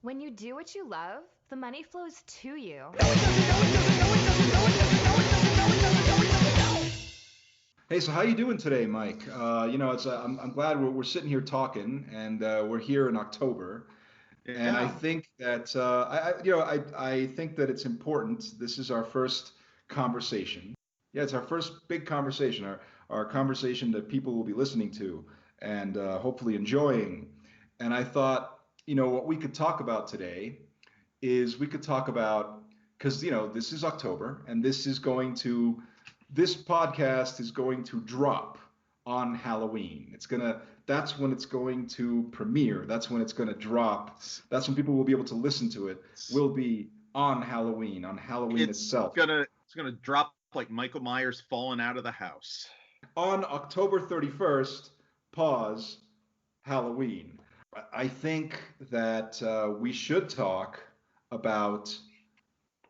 When you do what you love, the money flows to you. Hey, so how you doing today, Mike? I'm glad we're sitting here talking, and we're here in October, and I Yeah. think that I think that it's important. This is our first conversation. Yeah, it's our first big conversation, our conversation that people will be listening to and hopefully enjoying. And I thought, what we could talk about today is we could talk about, because this is October, and this podcast is going to drop on Halloween. That's when it's going to premiere. That's when it's going to drop. That's when people will be able to listen to it. Will be on Halloween It's itself. gonna drop like Michael Myers falling out of the house. On October 31st, pause, Halloween. I think that we should talk about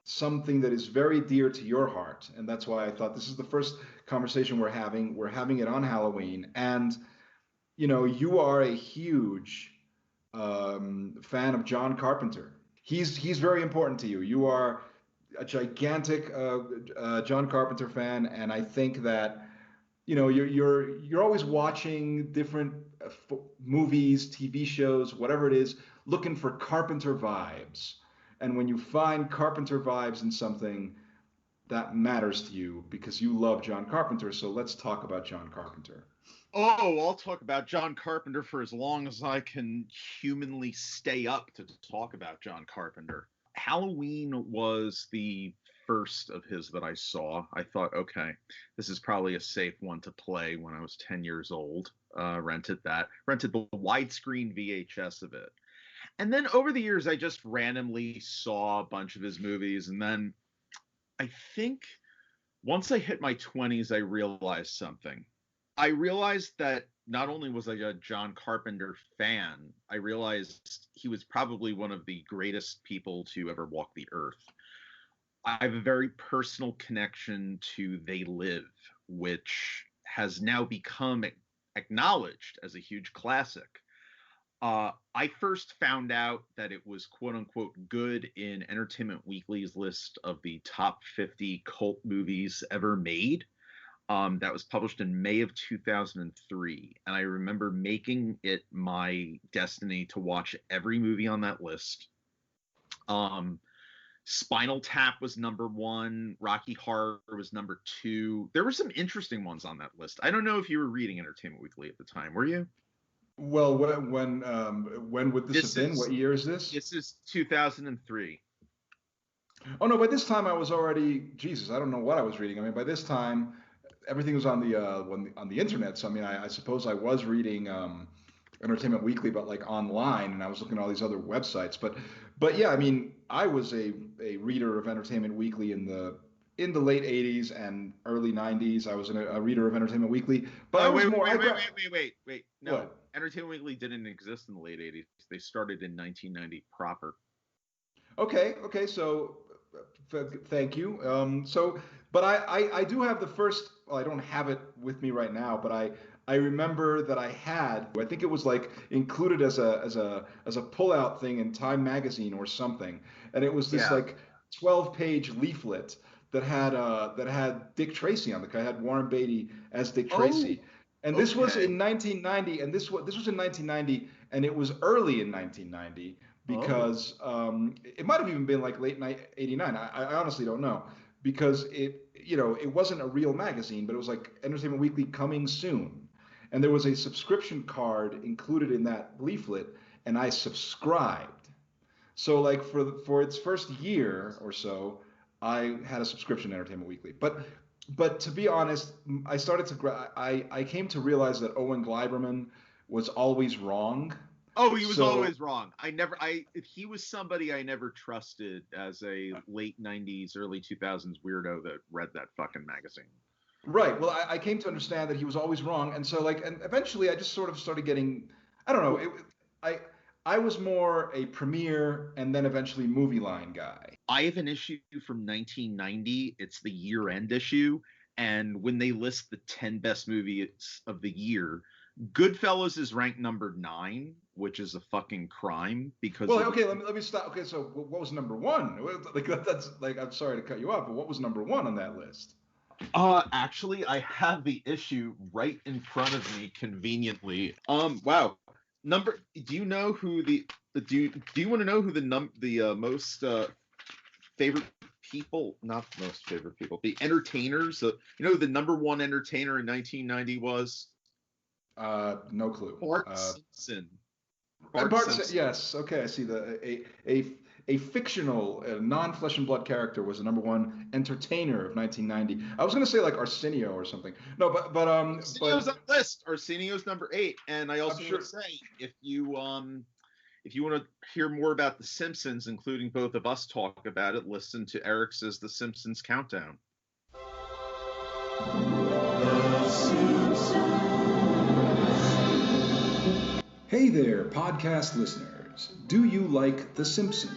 something that is very dear to your heart, and that's why I thought this is the first conversation we're having. We're having it on Halloween, and you are a huge fan of John Carpenter. He's very important to you. You are a gigantic John Carpenter fan, and I think that you're always watching different movies, TV shows, whatever it is, looking for Carpenter vibes. And when you find Carpenter vibes in something, that matters to you because you love John Carpenter. So let's talk about John Carpenter. Oh, I'll talk about John Carpenter for as long as I can humanly stay up to talk about John Carpenter. Halloween was the first of his that I saw. I thought, okay, this is probably a safe one to play when I was 10 years old. Rented the widescreen VHS of it. And then over the years, I just randomly saw a bunch of his movies. And then I think once I hit my 20s, I realized something. I realized that not only was I a John Carpenter fan, I realized he was probably one of the greatest people to ever walk the earth. I have a very personal connection to They Live, which has now become acknowledged as a huge classic. I first found out that it was quote unquote good in Entertainment Weekly's list of the top 50 cult movies ever made. That was published in May of 2003. And I remember making it my destiny to watch every movie on that list. Spinal Tap was number one. Rocky Horror was number two. There were some interesting ones on that list. I don't know if you were reading Entertainment Weekly at the time. Were you? Well, when would this have been? What year is this? This is 2003. Oh no, by this time I was already Jesus. I don't know what I was reading. I mean, by this time everything was on the internet. So I mean, I suppose I was reading Entertainment Weekly, but like online, and I was looking at all these other websites. But yeah, I mean, I was a reader of Entertainment Weekly in the late 80s and early 90s. I was a reader of Entertainment Weekly, but I was more. Wait. No, What? Entertainment Weekly didn't exist in the late 80s. They started in 1990 proper. Okay. So thank you. But I do have the first. Well, I don't have it with me right now, but I remember that I had. I think it was like included as a pullout thing in Time magazine or something, and it was this Yeah. like 12-page leaflet that had Dick Tracy on the cover. I had Warren Beatty as Dick Oh, Tracy. And this was okay. in 1990, and this was in 1990, and it was early in 1990 Oh, because it might have even been like late night 89. I honestly don't know because it wasn't a real magazine, but it was like Entertainment Weekly coming soon, and there was a subscription card included in that leaflet, and I subscribed. So like for its first year or so, I had a subscription to Entertainment Weekly. But to be honest, I started to I came to realize that Owen Gleiberman was always wrong. oh, he was So always wrong. He was somebody I never trusted as a late 90s, early 2000s weirdo that read that fucking magazine. right, well, I came to understand that he was always wrong, and so like, and eventually I just sort of started getting, I don't know, I I was more a premiere and then eventually movie line guy. I have an issue from 1990. It's the year end issue. And when they list the 10 best movies of the year, Goodfellas is ranked number 9, which is a fucking crime because. Well, okay, let me stop. Okay, so what was number one? Like that's like, I'm sorry to cut you off, but what was number one on that list? Actually, I have the issue right in front of me conveniently. Wow. Do you know who do you want to know who the most favorite people, not most favorite people, the entertainers, you know who the number one entertainer in 1990 was? No clue. Bart Simpson. Bart Simpson. Yes. Okay. I see a fictional, non-flesh and blood character was the number one entertainer of 1990. I was going to say like Arsenio or something. No, but Arsenio's on the list. Arsenio's number 8, and I also want to say if you want to hear more about The Simpsons, including both of us talk about it, listen to Erix's The Simpsons Countdown. The Simpsons. Hey there, podcast listeners. Do you like The Simpsons?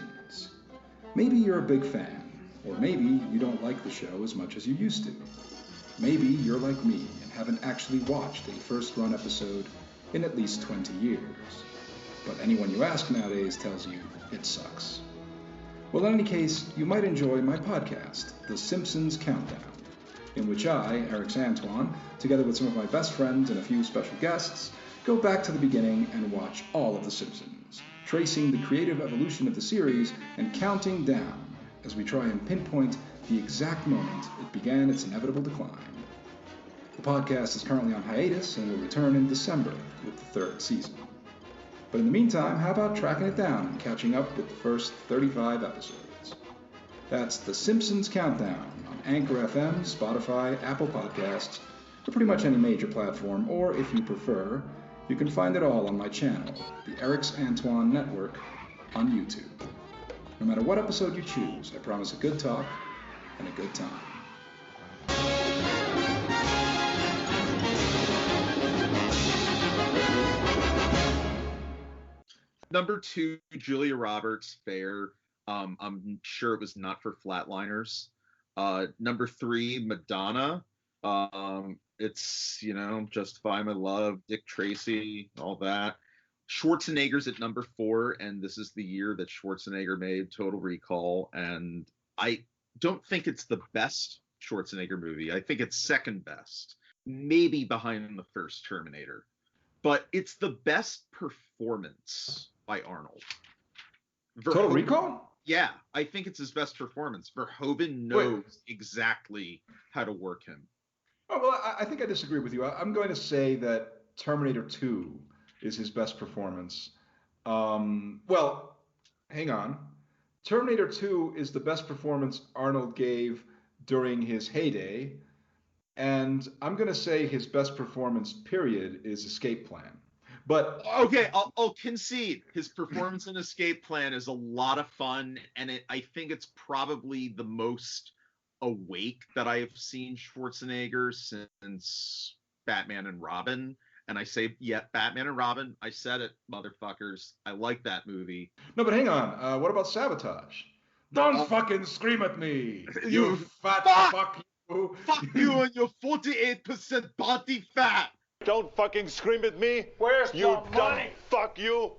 Maybe you're a big fan, or maybe you don't like the show as much as you used to. Maybe you're like me and haven't actually watched a first-run episode in at least 20 years. But anyone you ask nowadays tells you it sucks. Well, in any case, you might enjoy my podcast, The Simpsons Countdown, in which I, Erix Antoine, together with some of my best friends and a few special guests, go back to the beginning and watch all of The Simpsons, tracing the creative evolution of the series and counting down as we try and pinpoint the exact moment it began its inevitable decline. The podcast is currently on hiatus and will return in December with the 3rd season. But in the meantime, how about tracking it down and catching up with the first 35 episodes? That's The Simpsons Countdown on Anchor FM, Spotify, Apple Podcasts, or pretty much any major platform, or if you prefer, you can find it all on my channel, the Erix Antoine Network, on YouTube. No matter what episode you choose, I promise a good talk and a good time. Number 2, Julia Roberts, fair. I'm sure it was not for Flatliners. Number 3, Madonna. It's, Justify My Love, Dick Tracy, all that. Schwarzenegger's at number 4, and this is the year that Schwarzenegger made Total Recall, and I don't think it's the best Schwarzenegger movie. I think it's second best, maybe behind the first Terminator. But it's the best performance by Arnold. Total Recall? Yeah, I think it's his best performance. Verhoeven knows exactly how to work him. Oh, well, I think I disagree with you. I'm going to say that Terminator 2 is his best performance. Well, hang on. Terminator 2 is the best performance Arnold gave during his heyday, and I'm going to say his best performance, period, is Escape Plan. But okay, I'll concede his performance in Escape Plan is a lot of fun, and I think it's probably the most awake that I have seen Schwarzenegger since Batman and Robin. And I say, yeah, Batman and Robin. I said it, motherfuckers. I like that movie. No, but hang on. What about Sabotage? Don't fucking scream at me, you fat fuck you. Fuck you and your 48% body fat. Don't fucking scream at me. Where's you the dumb money? fuck you.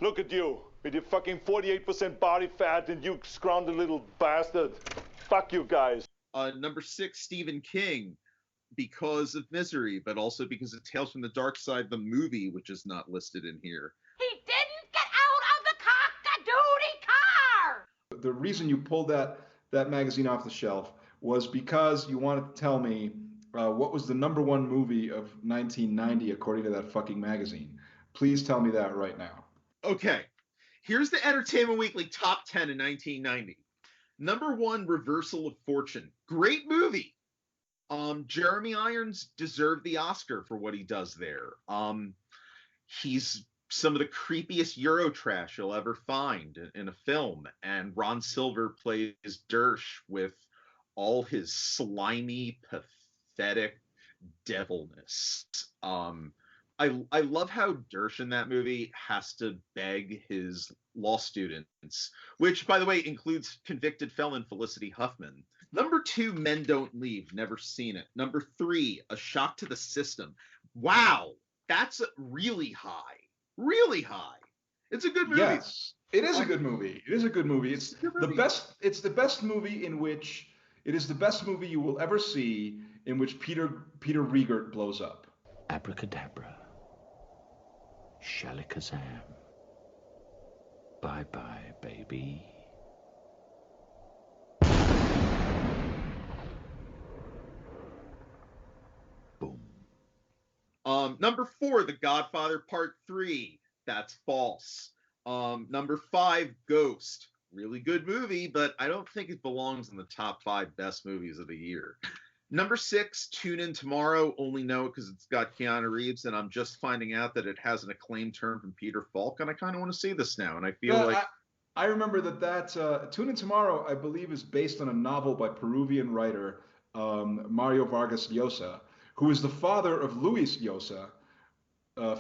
Look at you with your fucking 48% body fat and you scrounged little bastard. Fuck you guys. Number 6, Stephen King, because of Misery, but also because of Tales from the Dark Side, the movie, which is not listed in here. He didn't get out of the cock-a-doodle car! The reason you pulled that magazine off the shelf was because you wanted to tell me what was the number one movie of 1990 according to that fucking magazine. Please tell me that right now. Okay, here's the Entertainment Weekly top 10 in 1990. Number 1, Reversal of Fortune. Great movie. Jeremy Irons deserved the Oscar for what he does there. He's some of the creepiest Eurotrash you'll ever find in a film. And Ron Silver plays Dersh with all his slimy, pathetic devilness. I love how Dersh in that movie has to beg his law students, which, by the way, includes convicted felon Felicity Huffman. Number 2, Men Don't Leave. Never seen it. Number 3, A Shock to the System. Wow, that's really high. Really high. It's a good movie. Yes, it is a good movie. It is a good movie. It's a good the movie. best. It's the best movie in which it is the best movie you will ever see in which Peter Riegert blows up. Abracadabra. Shalikazam. Bye-bye, baby. Boom. Number 4, The Godfather Part 3. That's false. Number 5, Ghost. Really good movie, but I don't think it belongs in the top 5 best movies of the year. Number 6, Tune In Tomorrow. Only know it because it's got Keanu Reeves, and I'm just finding out that it has an acclaimed term from Peter Falk, and I kind of want to see this now, and I feel like... I remember that Tune In Tomorrow, I believe, is based on a novel by Peruvian writer Mario Vargas Llosa, who is the father of Luis Llosa,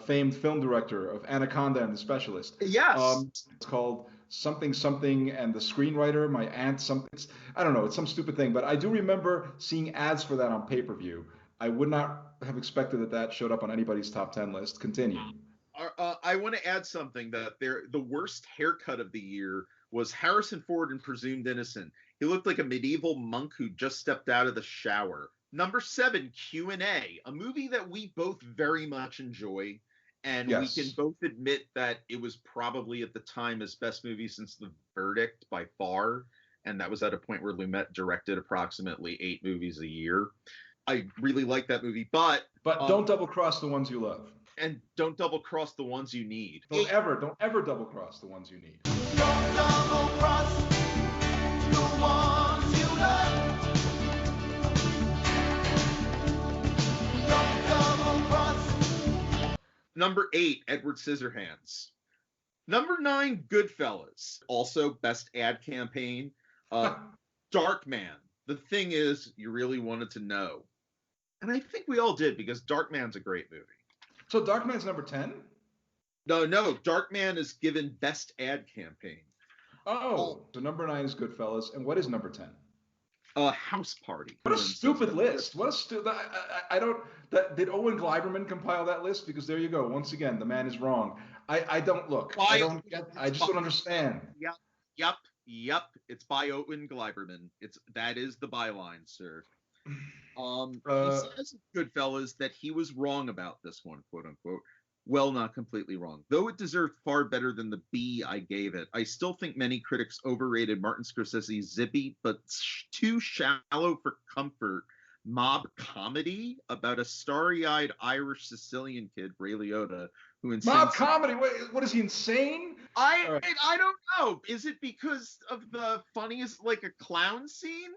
famed film director of Anaconda and The Specialist. Yes. It's called Something Something and the Screenwriter, My Aunt Something. I don't know. It's some stupid thing, but I do remember seeing ads for that on pay-per-view. I would not have expected that showed up on anybody's top 10 list. Continue. I want to add something that the worst haircut of the year was Harrison Ford in Presumed Innocent. He looked like a medieval monk who just stepped out of the shower. Number 7, Q&A, a movie that we both very much enjoy, and Yes. we can both admit that it was probably at the time his best movie since The Verdict by far, and that was at a point where Lumet directed approximately 8 movies a year. I really like that movie, but don't double cross the ones you love. And don't double cross the ones you need. Don't ever double cross the ones you need. Don't double cross the ones you love. Don't double cross. Number 8, Edward Scissorhands. Number 9, Goodfellas. Also best ad campaign. Darkman. The thing is, you really wanted to know. And I think we all did, because Darkman's a great movie. So Darkman's number 10? No, Darkman is given best ad campaign. Oh, so number 9 is Goodfellas. And what is number 10? House Party. What a stupid list. What a stupid... I don't... Did Owen Gleiberman compile that list? Because there you go. Once again, the man is wrong. I don't look. I just don't understand. Yep. It's by Owen Gleiberman. That is the byline, sir. He says in Goodfellas that he was wrong about this one, quote unquote. Well, not completely wrong. Though it deserved far better than the B I gave it, I still think many critics overrated Martin Scorsese's zippy but too shallow for comfort mob comedy about a starry-eyed Irish Sicilian kid, Ray Liotta, who insists... Mob comedy? What is he, insane? I don't know. Is it because of the funniest, like a clown scene?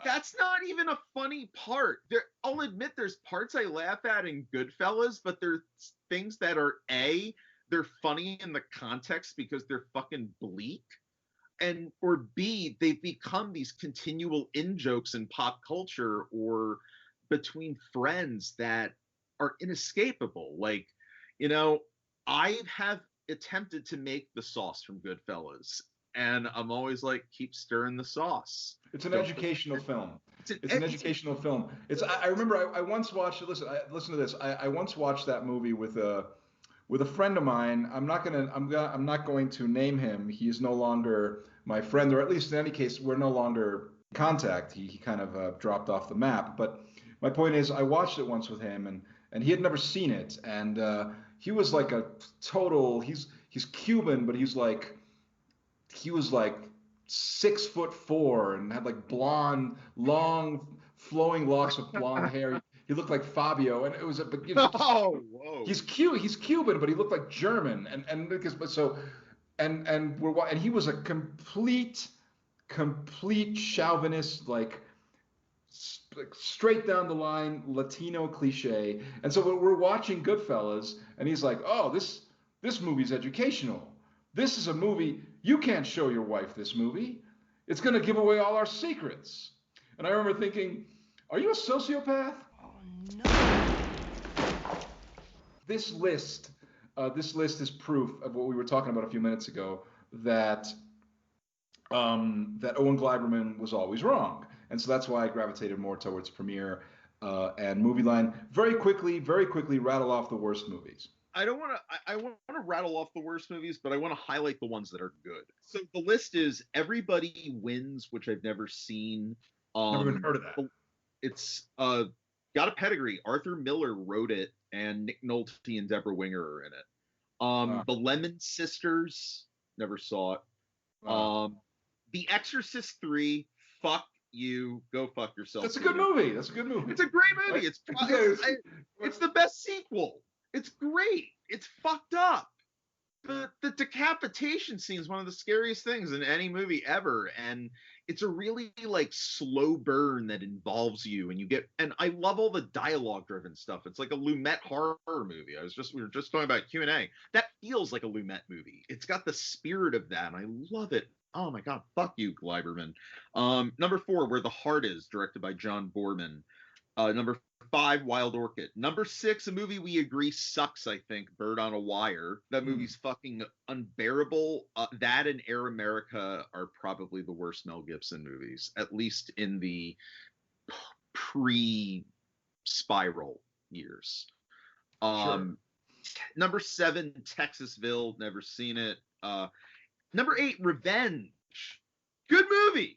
That's not even a funny part. I'll admit there's parts I laugh at in Goodfellas, but there's things that are they're funny in the context because they're fucking bleak, or B, they've become these continual in-jokes in pop culture or between friends that are inescapable. Like, I have attempted to make the sauce from Goodfellas, and I'm always like, keep stirring the sauce. It's an educational film. It's an educational film. I remember I once watched. Listen to this. I once watched that movie with a friend of mine. I'm not going to name him. He is no longer my friend, or at least in any case, we're no longer in contact. He kind of dropped off the map. But my point is, I watched it once with him, and he had never seen it, and he was like a total. He's Cuban, but he was like 6'4" and had like blonde, long, flowing locks of blonde hair. He looked like Fabio, and it was whoa. He's Cuban, but he looked like German, and he was a complete chauvinist, like straight down the line Latino cliche. And so we're watching Goodfellas, and he's like, "Oh, this movie's educational. This is a movie, you can't show your wife this movie. It's going to give away all our secrets." And I remember thinking, are you a sociopath? Oh, no. This list is proof of what we were talking about a few minutes ago, that Owen Gleiberman was always wrong. And so that's why I gravitated more towards Premiere and Movie Line. Very quickly rattle off the worst movies. I don't want to. I want to rattle off the worst movies, but I want to highlight the ones that are good. So the list is Everybody Wins, which I've never seen. Never even heard of that. It's got a pedigree. Arthur Miller wrote it, and Nick Nolte and Deborah Winger are in it. The Lemon Sisters, never saw it. The Exorcist 3, fuck you, go fuck yourself. That's a good movie. It's a great movie. It's the best sequel. It's great. It's fucked up. The decapitation scene is one of the scariest things in any movie ever, and it's a really like slow burn that involves you, and I love all the dialogue driven stuff. It's like a Lumet horror movie. We were just talking about Q&A. That feels like a Lumet movie. It's got the spirit of that, and I love it. Oh my god, fuck you, Gleiberman. Number 4, Where the Heart Is, directed by John Boorman. Number 5, Wild Orchid. Number 6, a movie we agree sucks, I think, Bird on a Wire. That movie's fucking unbearable. That and Air America are probably the worst Mel Gibson movies, at least in the pre-Spiral years. Sure. Number 7, Texasville. Never seen it. Number 8, Revenge. Good movie.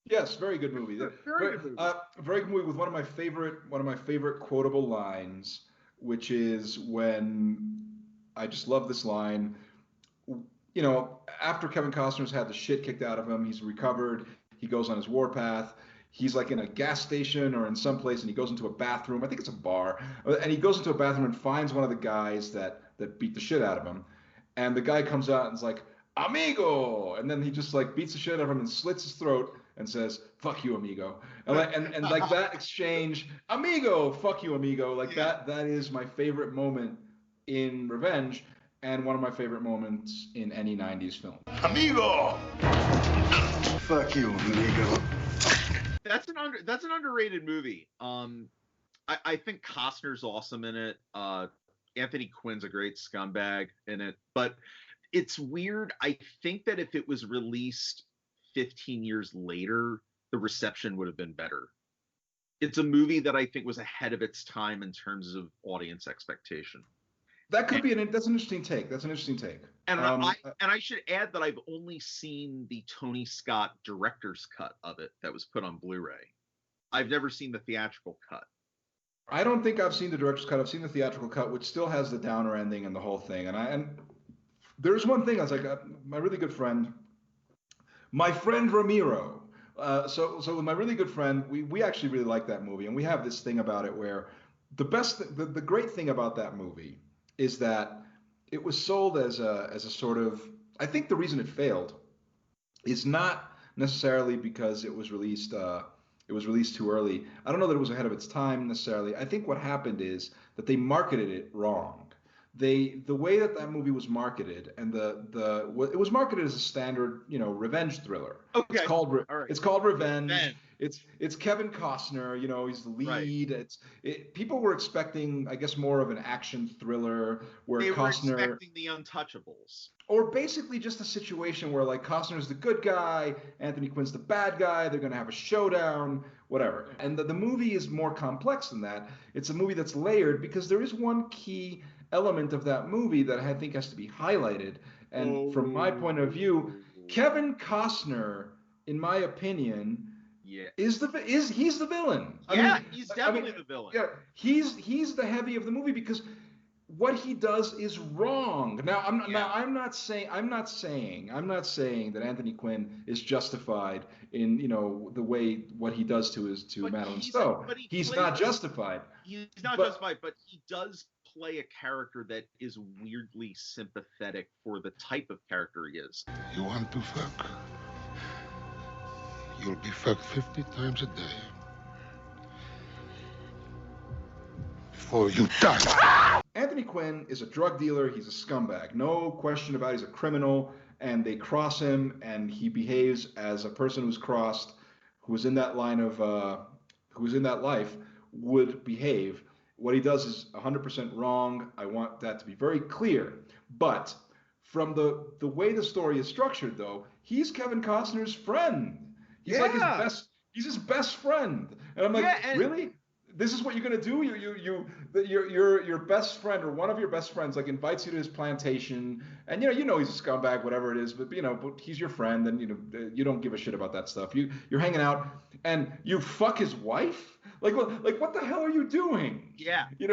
Yes, very good movie. Very good movie with one of my favorite quotable lines, which is when I just love this line. You know, after Kevin Costner's had the shit kicked out of him, he's recovered. He goes on his warpath. He's like in a gas station or in some place, and he goes into a bathroom. I think it's a bar, and he goes into a bathroom and finds one of the guys that beat the shit out of him. And the guy comes out and is like, "Amigo," and then he just like beats the shit out of him and slits his throat and says, "Fuck you, amigo." And like that exchange, "Amigo, fuck you, amigo," like that is my favorite moment in Revenge, and one of my favorite moments in any 90s film. Amigo! Fuck you, amigo. That's an underrated movie. I think Costner's awesome in it. Anthony Quinn's a great scumbag in it, but it's weird. I think that if it was released 15 years later, the reception would have been better. It's a movie that I think was ahead of its time in terms of audience expectation. That's an interesting take. And I should add that I've only seen the Tony Scott director's cut of it that was put on Blu-ray. I've never seen the theatrical cut. I don't think I've seen the director's cut. I've seen the theatrical cut, which still has the downer ending and the whole thing. And there's one thing I was like, my really good friend, my friend Ramiro. So with my really good friend, we actually really like that movie, and we have this thing about it where the great thing about that movie is that it was sold as a sort of, I think the reason it failed is not necessarily because it was released too early. I don't know that it was ahead of its time necessarily. I think what happened is that they marketed it wrong. The way that movie was marketed, and it was marketed as a standard, revenge thriller. Okay. It's called Revenge. It's Kevin Costner, he's the lead. Right. People were expecting, I guess, more of an action thriller where they Costner were expecting the Untouchables. Or basically just a situation where like Costner's the good guy, Anthony Quinn's the bad guy, they're going to have a showdown, whatever. And the movie is more complex than that. It's a movie that's layered because there is one key element of that movie that I think has to be highlighted. And from my point of view, Kevin Costner, in my opinion, he's the villain. He's definitely the villain. Yeah, he's the heavy of the movie because what he does is wrong. Now I'm not saying that Anthony Quinn is justified in the way what he does to Madeline Stowe. He's not justified. He's not justified, but he does play a character that is weirdly sympathetic for the type of character he is. You want to fuck? You'll be fucked 50 times a day. Before you die. Anthony Quinn is a drug dealer. He's a scumbag. No question about it. He's a criminal, and they cross him, and he behaves as a person who's crossed, who's in that life, would behave. What he does is 100% wrong. I want that to be very clear. But from the way the story is structured, though, he's Kevin Costner's friend. He's like his best friend. And I'm like, really? this is what you're gonna do. Your best friend or one of your best friends like invites you to his plantation, and you know he's a scumbag, whatever it is, but but he's your friend, and you don't give a shit about that stuff. You're hanging out, and you fuck his wife. Like what the hell are you doing? Yeah. He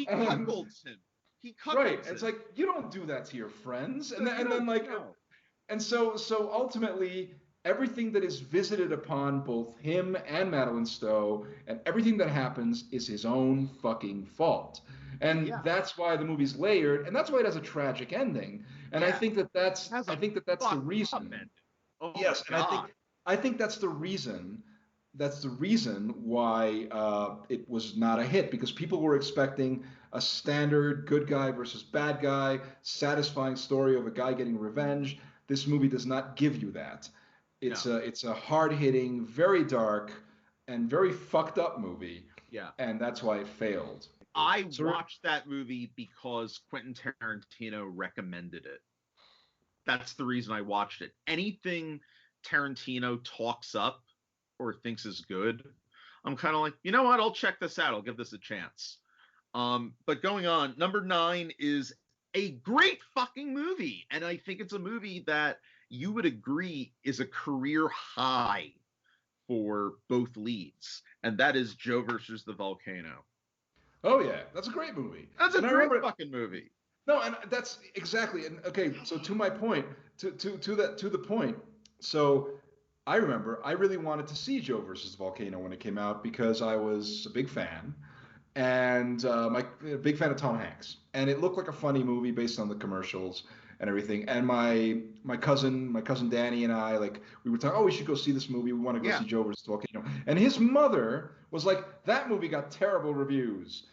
cuckolds him. He cuckolds right. him. It's like you don't do that to your friends, and No, then like, no. and so ultimately, everything that is visited upon both him and Madeline Stowe, and everything that happens is his own fucking fault. And that's why the movie's layered, and that's why it has a tragic ending. And I think that's the reason. Oh, yes, and God. I think that's the reason. That's the reason why it was not a hit, because people were expecting a standard good guy versus bad guy, satisfying story of a guy getting revenge. This movie does not give you that. It's a hard-hitting, very dark, and very fucked up movie. Yeah. And that's why it failed. I watched that movie because Quentin Tarantino recommended it. That's the reason I watched it. Anything Tarantino talks up or thinks is good, I'm kind of like, you know what? I'll check this out. I'll give this a chance. But going on, number 9 is a great fucking movie. And I think it's a movie that you would agree is a career high for both leads. And that is Joe versus the Volcano. Oh, yeah. That's a great movie. That's a great fucking movie. No, and that's exactly. And okay, so to my point, to the point. So I remember I really wanted to see Joe versus the Volcano when it came out because I was a big fan. And a big fan of Tom Hanks, and it looked like a funny movie based on the commercials and everything. And my cousin Danny and I, like, we were talking, we should go see this movie. We want to go see Joe versus the Volcano. And his mother was like, that movie got terrible reviews.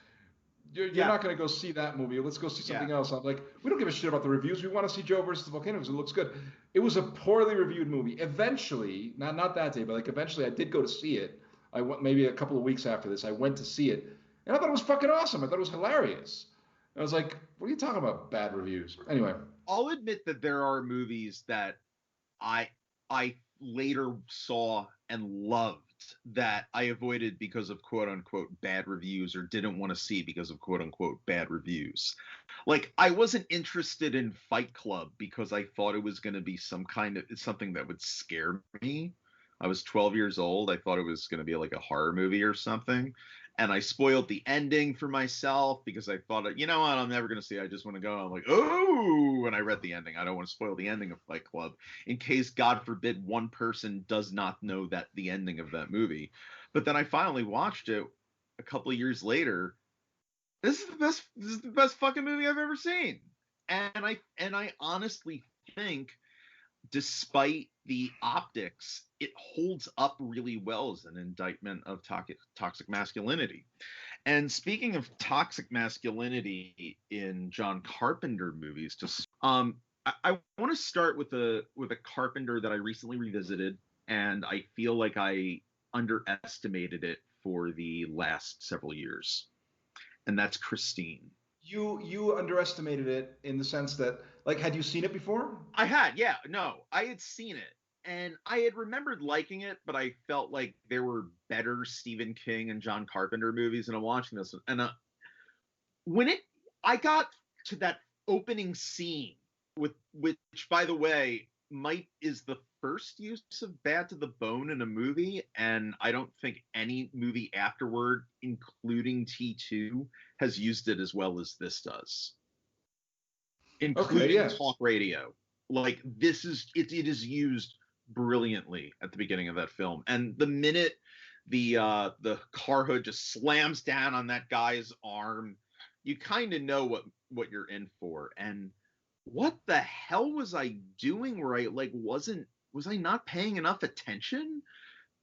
You're not going to go see that movie. Let's go see something else. I'm like, we don't give a shit about the reviews. We want to see Joe versus the Volcano because it looks good. It was a poorly reviewed movie. Eventually, not that day, but like eventually, I did go to see it. I went maybe a couple of weeks after this. I went to see it. And I thought it was fucking awesome. I thought it was hilarious. I was like, what are you talking about, bad reviews? Anyway. I'll admit that there are movies that I later saw and loved that I avoided because of quote-unquote bad reviews, or didn't want to see because of quote-unquote bad reviews. Like, I wasn't interested in Fight Club because I thought it was going to be something that would scare me. I was 12 years old. I thought it was going to be like a horror movie or something. And I spoiled the ending for myself because I thought, you know what, I'm never going to see it. I just want to go. I'm like, oh, and I read the ending. I don't want to spoil the ending of Fight Club in case, God forbid, one person does not know that the ending of that movie. But then I finally watched it a couple of years later. This is the best fucking movie I've ever seen. And I honestly think, despite the optics, it holds up really well as an indictment of toxic masculinity. And speaking of toxic masculinity in John Carpenter movies, I want to start with a Carpenter that I recently revisited, and I feel like I underestimated it for the last several years, and that's Christine. You underestimated it in the sense that, like, had you seen it before? I had, yeah. No, I had seen it. And I had remembered liking it, but I felt like there were better Stephen King and John Carpenter movies, and I'm watching this. And I got to that opening scene, which, by the way, is the first use of bad to the bone in a movie, and I don't think any movie afterward, including T2, has used it as well as this does. Including talk radio. Like, it is used brilliantly at the beginning of that film. And the minute the car hood just slams down on that guy's arm, you kind of know what you're in for. And what the hell was I doing where I was I not paying enough attention?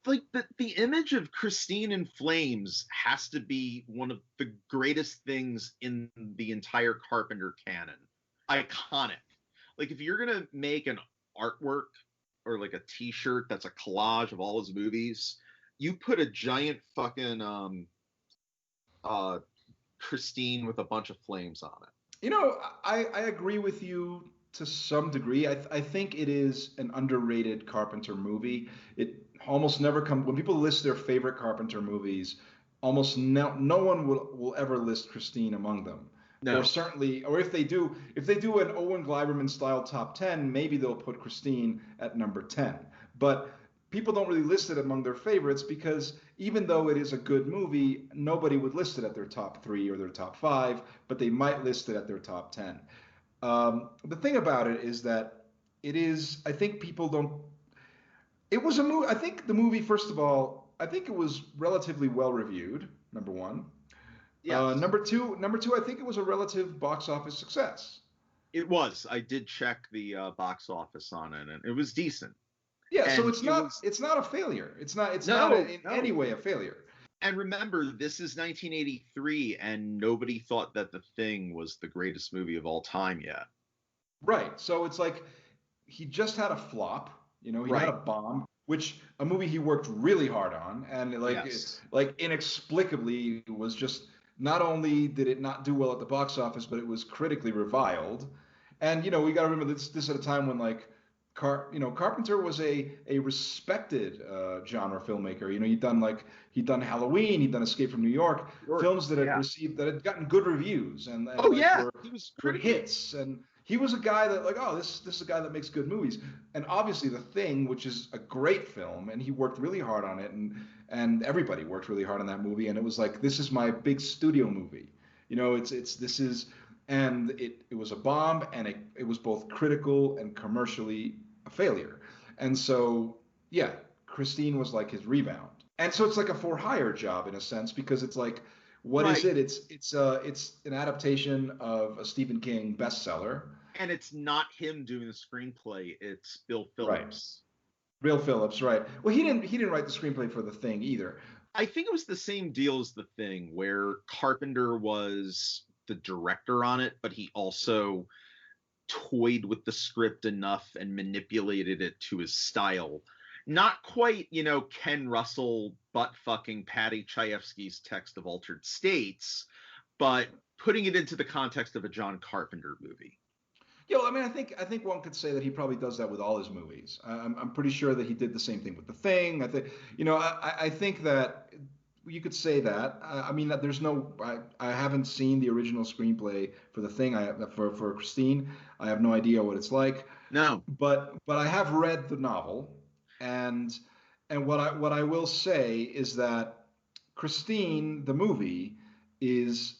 Like, the image of Christine in flames has to be one of the greatest things in the entire Carpenter canon. Iconic. Like, if you're gonna make an artwork or like a t-shirt that's a collage of all his movies, you put a giant fucking Christine with a bunch of flames on it. You know, I agree with you to some degree. I think it is an underrated Carpenter movie. It almost never comes when people list their favorite Carpenter movies. almost no one will ever list Christine among them. No. Or certainly, or if they do an Owen Gleiberman style top 10, maybe they'll put Christine at number 10. But people don't really list it among their favorites because even though it is a good movie, nobody would list it at their top 3 or their top 5, but they might list it at their top 10. The thing about it is that it is, I think people don't, it was a movie, I think the movie, first of all, I think it was relatively well reviewed, number one. Yes. Number two, I think it was a relative box office success. It was. I did check the box office on it, and it was decent. Yeah, and so it's not a failure. It's not in any way a failure. And remember, this is 1983, and nobody thought that The Thing was the greatest movie of all time yet. Right. So it's like he just had a flop. He had a bomb, which a movie he worked really hard on, and like inexplicably was just. Not only did it not do well at the box office, but it was critically reviled. And we got to remember this at a time when Carpenter was a respected genre filmmaker. He'd done Halloween, he'd done Escape from New York, films that had gotten good reviews and he was were hits. And he was a guy that this is a guy that makes good movies. And obviously The Thing, which is a great film, and he worked really hard on it, and everybody worked really hard on that movie, and it was like, this is my big studio movie. It was a bomb, and it was both critical and commercially a failure. And so, yeah, Christine was like his rebound. And so it's like a for-hire job in a sense, because it's like, what is it? It's an adaptation of a Stephen King bestseller. And it's not him doing the screenplay, it's Bill Phillips. Bill Phillips, right. Well, he didn't write the screenplay for The Thing either. I think it was the same deal as The Thing, where Carpenter was the director on it, but he also toyed with the script enough and manipulated it to his style. Not quite, Ken Russell butt-fucking Paddy Chayefsky's Text of Altered States, but putting it into the context of a John Carpenter movie. I think one could say that he probably does that with all his movies. I'm pretty sure that he did the same thing with The Thing. I think that you could say that. That there's no. I haven't seen the original screenplay for The Thing. For Christine, I have no idea what it's like. No. But I have read the novel, and what I will say is that Christine, the movie, is.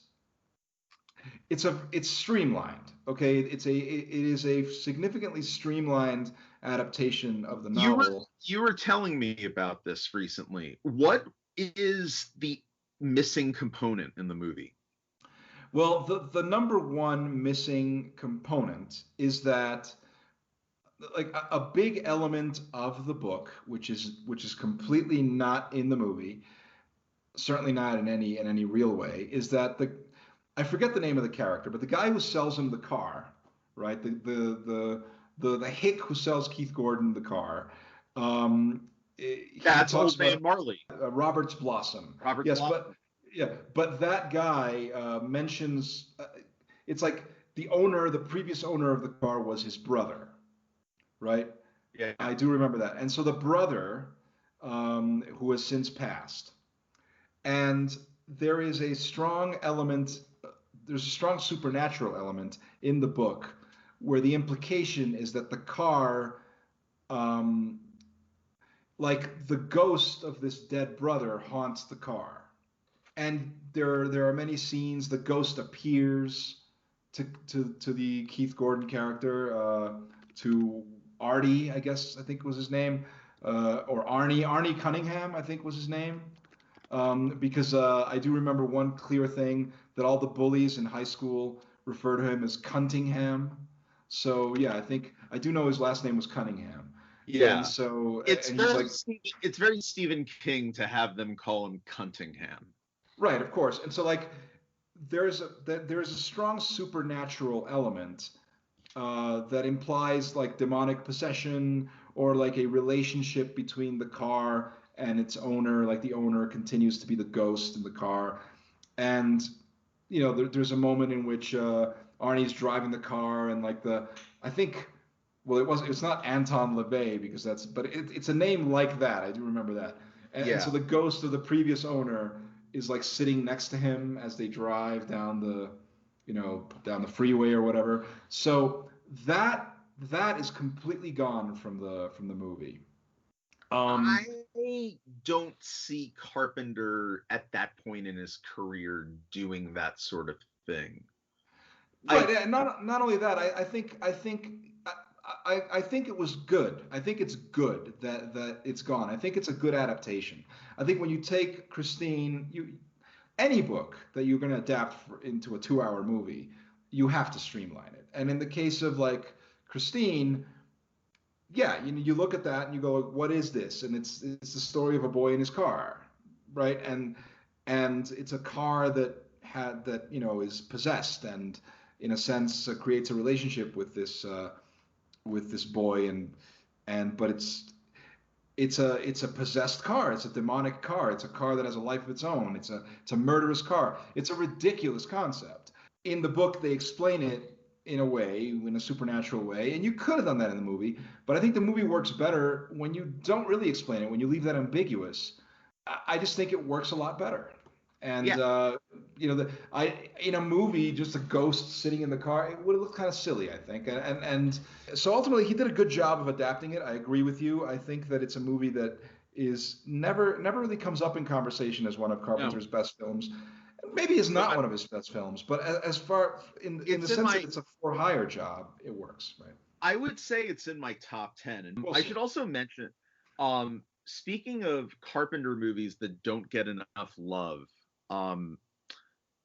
It's streamlined. Okay, it is a significantly streamlined adaptation of the novel. You were telling me about this recently. What is the missing component in the movie? Well, the number one missing component is that a big element of the book, which is completely not in the movie, certainly not in any real way, is that I forget the name of the character, but the guy who sells him the car, right? The hick who sells Keith Gordon the car. That's old man Marley. Robert's Blossom. But that guy mentions it's like the previous owner of the car was his brother, right? Yeah, I do remember that. And so the brother, who has since passed, and there is a strong element. There's a strong supernatural element in the book where the implication is that the car, like the ghost of this dead brother, haunts the car. And there are many scenes. The ghost appears to the Keith Gordon character, to Artie, I think was his name, or Arnie Cunningham, I think was his name. Because I do remember one clear thing, that all the bullies in high school refer to him as Cunningham. So yeah, I do know his last name was Cunningham. Yeah. And so it's very Stephen King to have them call him Cunningham. Right, of course. And so there's a strong supernatural element that implies demonic possession or a relationship between the car and its owner, the owner continues to be the ghost in the car. And, there's a moment in which Arnie's driving the car and it's not Anton LaVey but it's a name like that. I do remember that. And so the ghost of the previous owner is like sitting next to him as they drive down the, down the freeway or whatever. So that is completely gone from the movie. I don't see Carpenter at that point in his career doing that sort of thing. Right. And not only that, I think it was good. I think it's good that it's gone. I think it's a good adaptation. I think when you take Christine, any book that you're going to adapt into a 2-hour movie, you have to streamline it. And in the case of like Christine, yeah, you look at that and you go, what is this? And it's the story of a boy in his car, right? And it's a car that is possessed and in a sense creates a relationship with this boy but it's a possessed car. It's a demonic car. It's a car that has a life of its own. It's a murderous car. It's a ridiculous concept. In the book, they explain it in a supernatural way, and you could have done that in the movie. But I think the movie works better when you don't really explain it, when you leave that ambiguous. I just think it works a lot better. And in a movie, just a ghost sitting in the car, it would have looked kind of silly, I think. And so ultimately, he did a good job of adapting it. I agree with you. I think that it's a movie that is never really comes up in conversation as one of Carpenter's best films. Maybe it's not one of his best films, but as far in the sense that it's a for-hire job, it works, right? I would say it's in my top 10, and I should also mention, speaking of Carpenter movies that don't get enough love.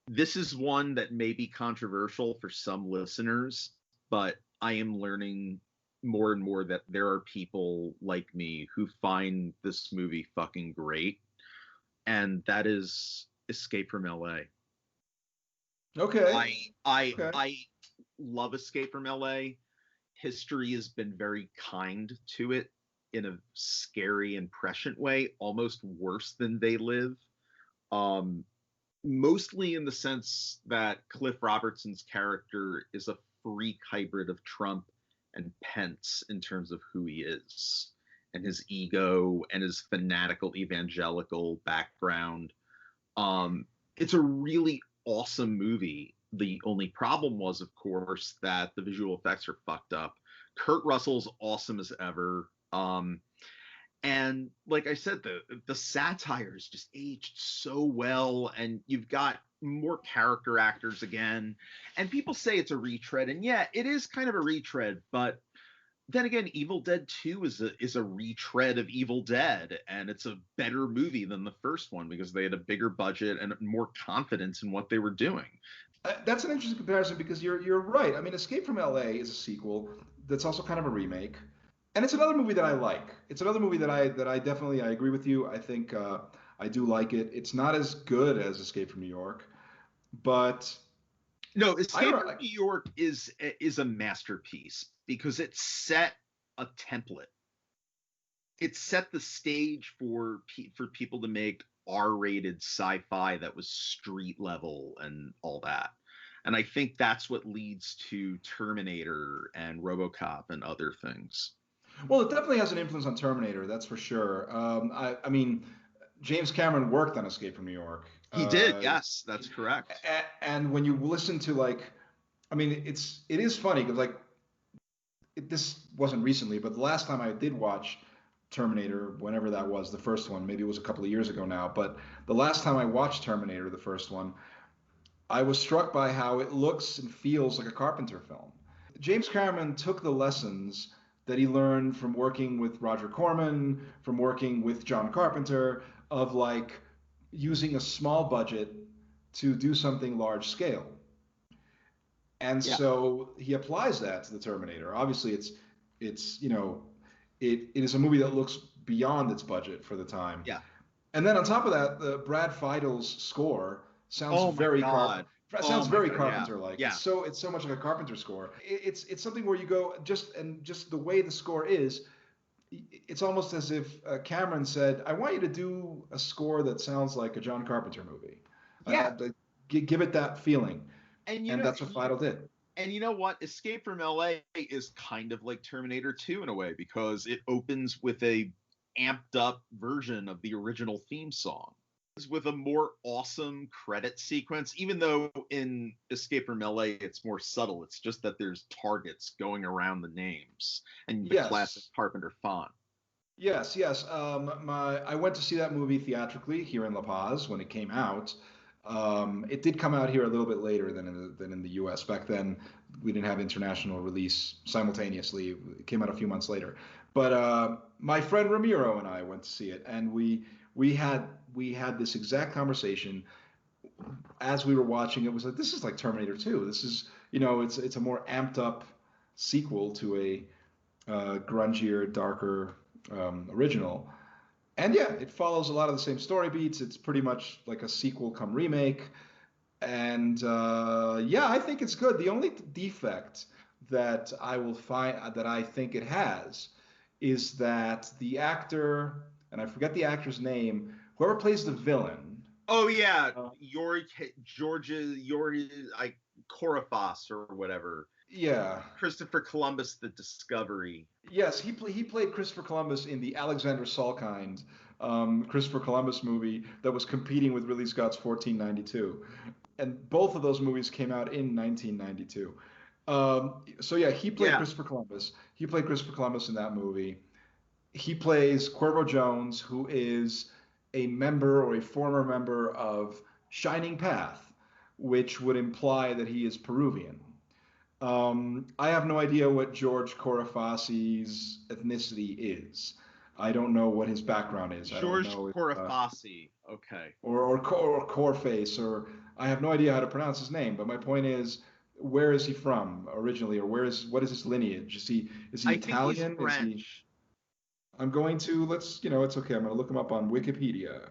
This is one that may be controversial for some listeners, but I am learning more and more that there are people like me who find this movie fucking great, and that is Escape from LA. Okay. I love Escape from LA. History has been very kind to it in a scary and prescient way, almost worse than They Live. Mostly in the sense that Cliff Robertson's character is a freak hybrid of Trump and Pence in terms of who he is and his ego and his fanatical evangelical background. It's a really awesome movie. The only problem was, of course, that the visual effects are fucked up. Kurt Russell's awesome as ever. And like I said, the satire is just aged so well, and you've got more character actors again. And people say it's a retread, and yeah, it is kind of a retread. But then again, Evil Dead 2 is a retread of Evil Dead, and it's a better movie than the first one because they had a bigger budget and more confidence in what they were doing. That's an interesting comparison because you're right. I mean, Escape from LA is a sequel that's also kind of a remake. And it's another movie that I like. It's another movie that I definitely I agree with you. I think I do like it. It's not as good as Escape from New York, but no, Escape from New York is a masterpiece because it set a template. It set the stage for people to make R-rated sci-fi that was street level and all that. And I think that's what leads to Terminator and RoboCop and other things. Well, it definitely has an influence on Terminator, that's for sure. I mean, James Cameron worked on Escape from New York. He did, yes, that's correct. And when you listen to it is funny because this wasn't recently, but the last time I did watch Terminator, whenever that was, the first one, maybe it was a couple of years ago now, but the last time I watched Terminator, the first one, I was struck by how it looks and feels like a Carpenter film. James Cameron took the lessons that he learned from working with Roger Corman, from working with John Carpenter, of using a small budget to do something large scale. And so he applies that to the Terminator. Obviously, it is a movie that looks beyond its budget for the time. Yeah. And then on top of that, the Brad Feidel's score sounds very Carpenter-like. Yeah. It's so much like a Carpenter score. It's something where you go just the way the score is, it's almost as if Cameron said, "I want you to do a score that sounds like a John Carpenter movie. Yeah, give it that feeling." And that's what Feidel did. And you know what? Escape from LA is kind of like Terminator 2 in a way because it opens with a amped up version of the original theme song. with a more awesome credit sequence, even though in Escape from LA it's more subtle. It's just that there's targets going around the names and the classic Carpenter font. Yes, yes. I went to see that movie theatrically here in La Paz when it came out. It did come out here a little bit later than in the U.S. Back then, we didn't have international release simultaneously. It came out a few months later. But my friend Ramiro and I went to see it, and we had this exact conversation as we were watching. It was like, this is like Terminator 2. This is, it's a more amped up sequel to a grungier, darker original. And yeah, it follows a lot of the same story beats. It's pretty much like a sequel come remake. And yeah, I think it's good. The only defect that I think it has is that the actor, and I forget the actor's name, whoever plays the villain. Oh yeah, Corifas or whatever. Yeah. Christopher Columbus, The Discovery. Yes, he played Christopher Columbus in the Alexander Salkind Christopher Columbus movie that was competing with Ridley Scott's 1492. And both of those movies came out in 1992. So yeah, he played Christopher Columbus. He played Christopher Columbus in that movie. He plays Cuervo Jones, who is a member or a former member of Shining Path, which would imply that he is Peruvian. I have no idea what George Corifasi's ethnicity is. I don't know what his background is. George Corifasi, okay. Or Corface, or I have no idea how to pronounce his name. But my point is, where is he from originally, or what is his lineage? Is he Italian? Think he's French. I'm going to it's okay. I'm going to look him up on Wikipedia.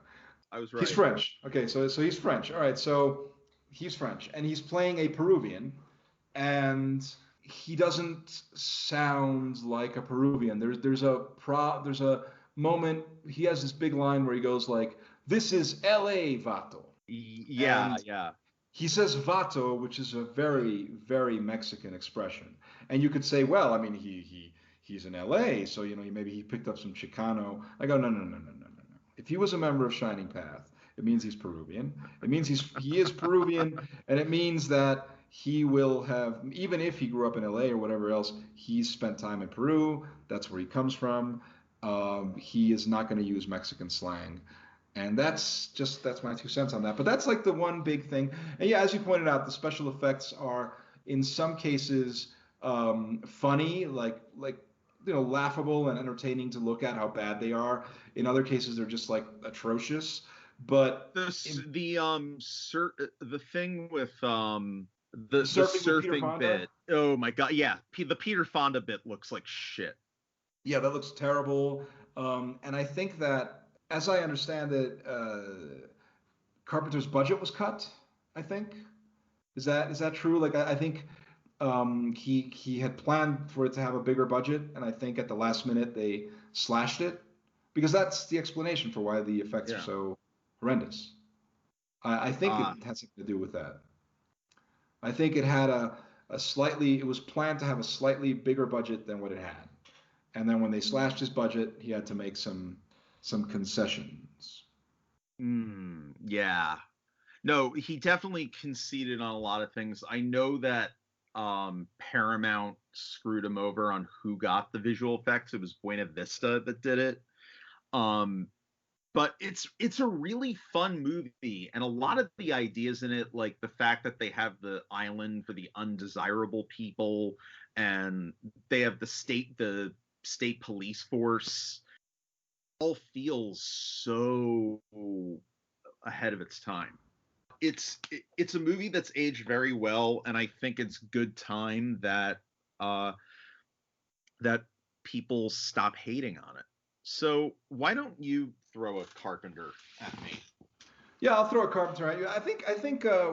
I was right. He's French. Okay, so he's French. All right, so he's French, and he's playing a Peruvian. And he doesn't sound like a Peruvian. There's a moment, he has this big line where he goes like, "This is L.A. Vato." Yeah. He says "vato," which is a very, very Mexican expression. And you could say, well, I mean, he's in L.A., so maybe he picked up some Chicano. I go, no. If he was a member of Shining Path, it means he's Peruvian. It means he is Peruvian, and it means that he will have, even if he grew up in LA or whatever else, he's spent time in Peru. That's where he comes from. He is not going to use Mexican slang. And that's my 2 cents on that. But that's like the one big thing. And yeah, as you pointed out, the special effects are in some cases funny, like laughable and entertaining to look at how bad they are. In other cases, they're just like atrocious. But the thing with the surfing bit. Oh my god, yeah, the Peter Fonda bit looks like shit. Yeah, that looks terrible. And I think that, as I understand it, Carpenter's budget was cut. I think is that true? Like I think he had planned for it to have a bigger budget, and I think at the last minute they slashed it, because that's the explanation for why the effects are so horrendous. I think it has something to do with that. I think it had it was planned to have a slightly bigger budget than what it had. And then when they slashed his budget, he had to make some concessions. Yeah. No, he definitely conceded on a lot of things. I know that Paramount screwed him over on who got the visual effects. It was Buena Vista that did it. But it's a really fun movie, and a lot of the ideas in it, like the fact that they have the island for the undesirable people, and they have the state police force, all feels so ahead of its time. It's a movie that's aged very well, and I think it's good time that that people stop hating on it. So why don't you throw a Carpenter at me? Yeah, I'll throw a Carpenter at you. I think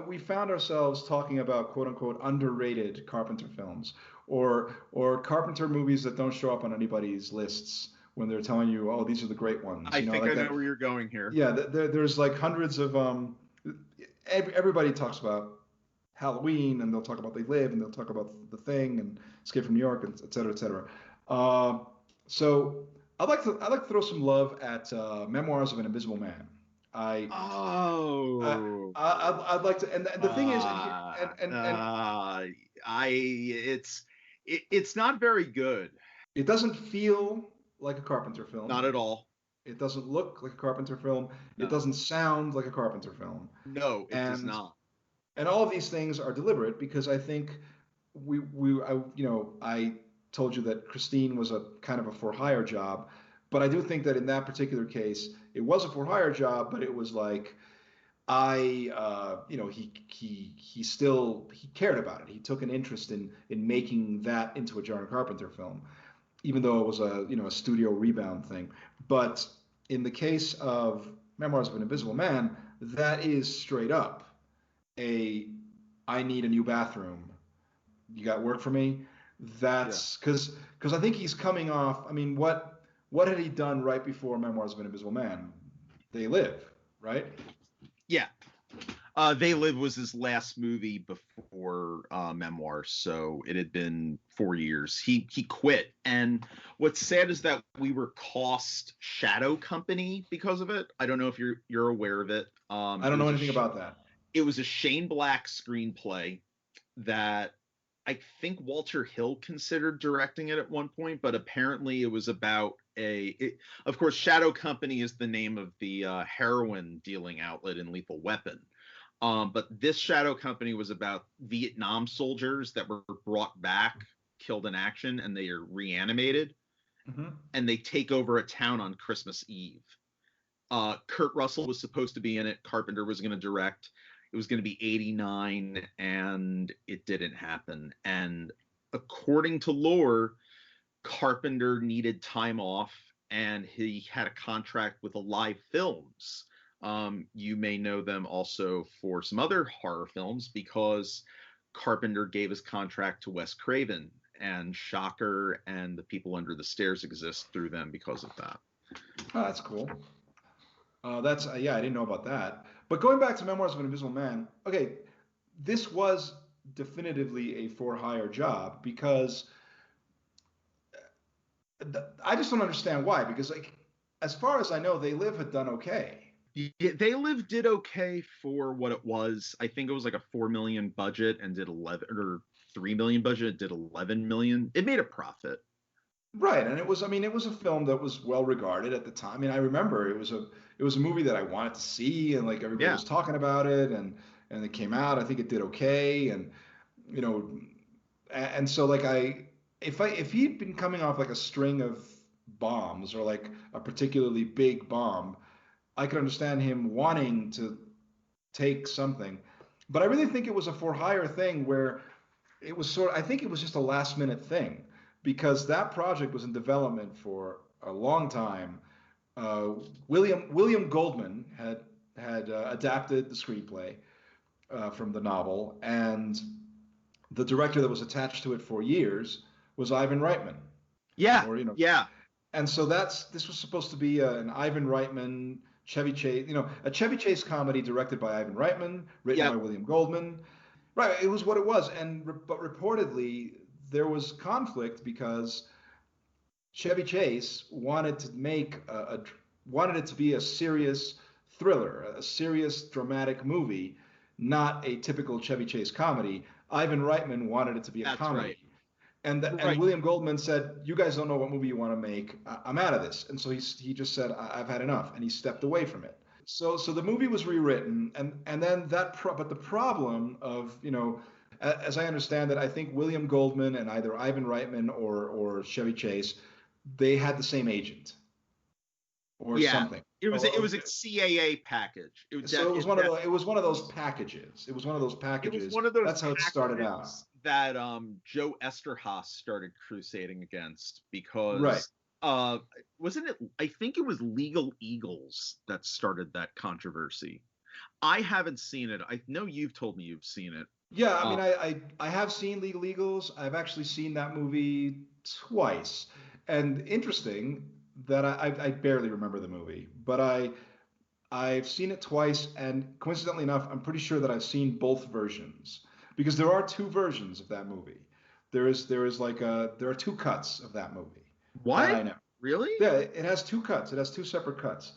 we found ourselves talking about quote unquote underrated Carpenter films, or Carpenter movies that don't show up on anybody's lists when they're telling you, oh, these are the great ones. I think I know where you're going here. Yeah, there's like hundreds of everybody talks about Halloween, and they'll talk about They Live, and they'll talk about The Thing and Escape from New York, and et cetera, et cetera. So I'd like to throw some love at Memoirs of an Invisible Man, I Oh. I'd like to, and the thing is, it's not very good. it doesn't feel like a Carpenter film. Not at all. It doesn't look like a Carpenter film. No. It doesn't sound like a Carpenter film. No, it does not. And all of these things are deliberate because I think I told you that Christine was a kind of a for hire job, but I do think that in that particular case, it was a for hire job, but it was like he cared about it. He took an interest in making that into a John Carpenter film, even though it was a studio rebound thing. But in the case of Memoirs of an Invisible Man, that is straight up I need a new bathroom. You got work for me? That's because I think he's coming off. I mean, what had he done right before Memoirs of an Invisible Man? They Live, right? Yeah. They Live was his last movie before Memoirs, so it had been 4 years. He quit, and what's sad is that we were cost Shadow Company because of it. I don't know if you're aware of it. I don't know anything about that. It was a Shane Black screenplay that I think Walter Hill considered directing it at one point, but apparently it was about of course, Shadow Company is the name of the heroin dealing outlet in Lethal Weapon. But this Shadow Company was about Vietnam soldiers that were brought back, killed in action, and they are reanimated, and they take over a town on Christmas Eve. Kurt Russell was supposed to be in it. Carpenter was going to direct. It was going to be 89, and it didn't happen. And according to lore, Carpenter needed time off, and he had a contract with Alive Films. You may know them also for some other horror films because Carpenter gave his contract to Wes Craven, and Shocker and The People Under the Stairs exist through them because of that. Oh, that's cool. I didn't know about that. But going back to Memoirs of an Invisible Man, okay, this was definitively a for-hire job because I just don't understand why. Because like, as far as I know, They Live had done okay. Yeah, They Live did okay for what it was. I think it was like a $4 million budget and did 11, or $3 million budget, it did 11 million. It made a profit. Right, and it was a film that was well regarded at the time. I mean, I remember it was a movie that I wanted to see, and like everybody was talking about it, and it came out. I think it did okay, and and so like if he'd been coming off like a string of bombs or like a particularly big bomb, I could understand him wanting to take something. But I really think it was a for hire thing where it was I think it was just a last minute thing. Because that project was in development for a long time. William Goldman had adapted the screenplay from the novel, and the director that was attached to it for years was Ivan Reitman. Yeah. And so this was supposed to be an Ivan Reitman, Chevy Chase, a Chevy Chase comedy directed by Ivan Reitman, written by William Goldman. Right, it was what it was, but reportedly there was conflict because Chevy Chase wanted to make wanted it to be a serious thriller, a serious dramatic movie, not a typical Chevy Chase comedy. Ivan Reitman wanted it to be a comedy. Right. And William Goldman said, "You guys don't know what movie you want to make. I'm out of this." And so he just said, "I've had enough," and he stepped away from it. So the movie was rewritten, and then but the problem of as I understand it, I think William Goldman and either Ivan Reitman or Chevy Chase, they had the same agent or something. It was a CAA package. It was one of those packages. That's how it started out. That Joe Esterhaas started crusading against because wasn't it? I think it was Legal Eagles that started that controversy. I haven't seen it. I know you've told me you've seen it. Yeah, I mean, I have seen Legal Eagles. I've actually seen that movie twice. And interesting that I barely remember the movie, but I've seen it twice. And coincidentally enough, I'm pretty sure that I've seen both versions because there are two versions of that movie. There are two cuts of that movie. What? I know. Really? Yeah, it has two cuts. It has two separate cuts.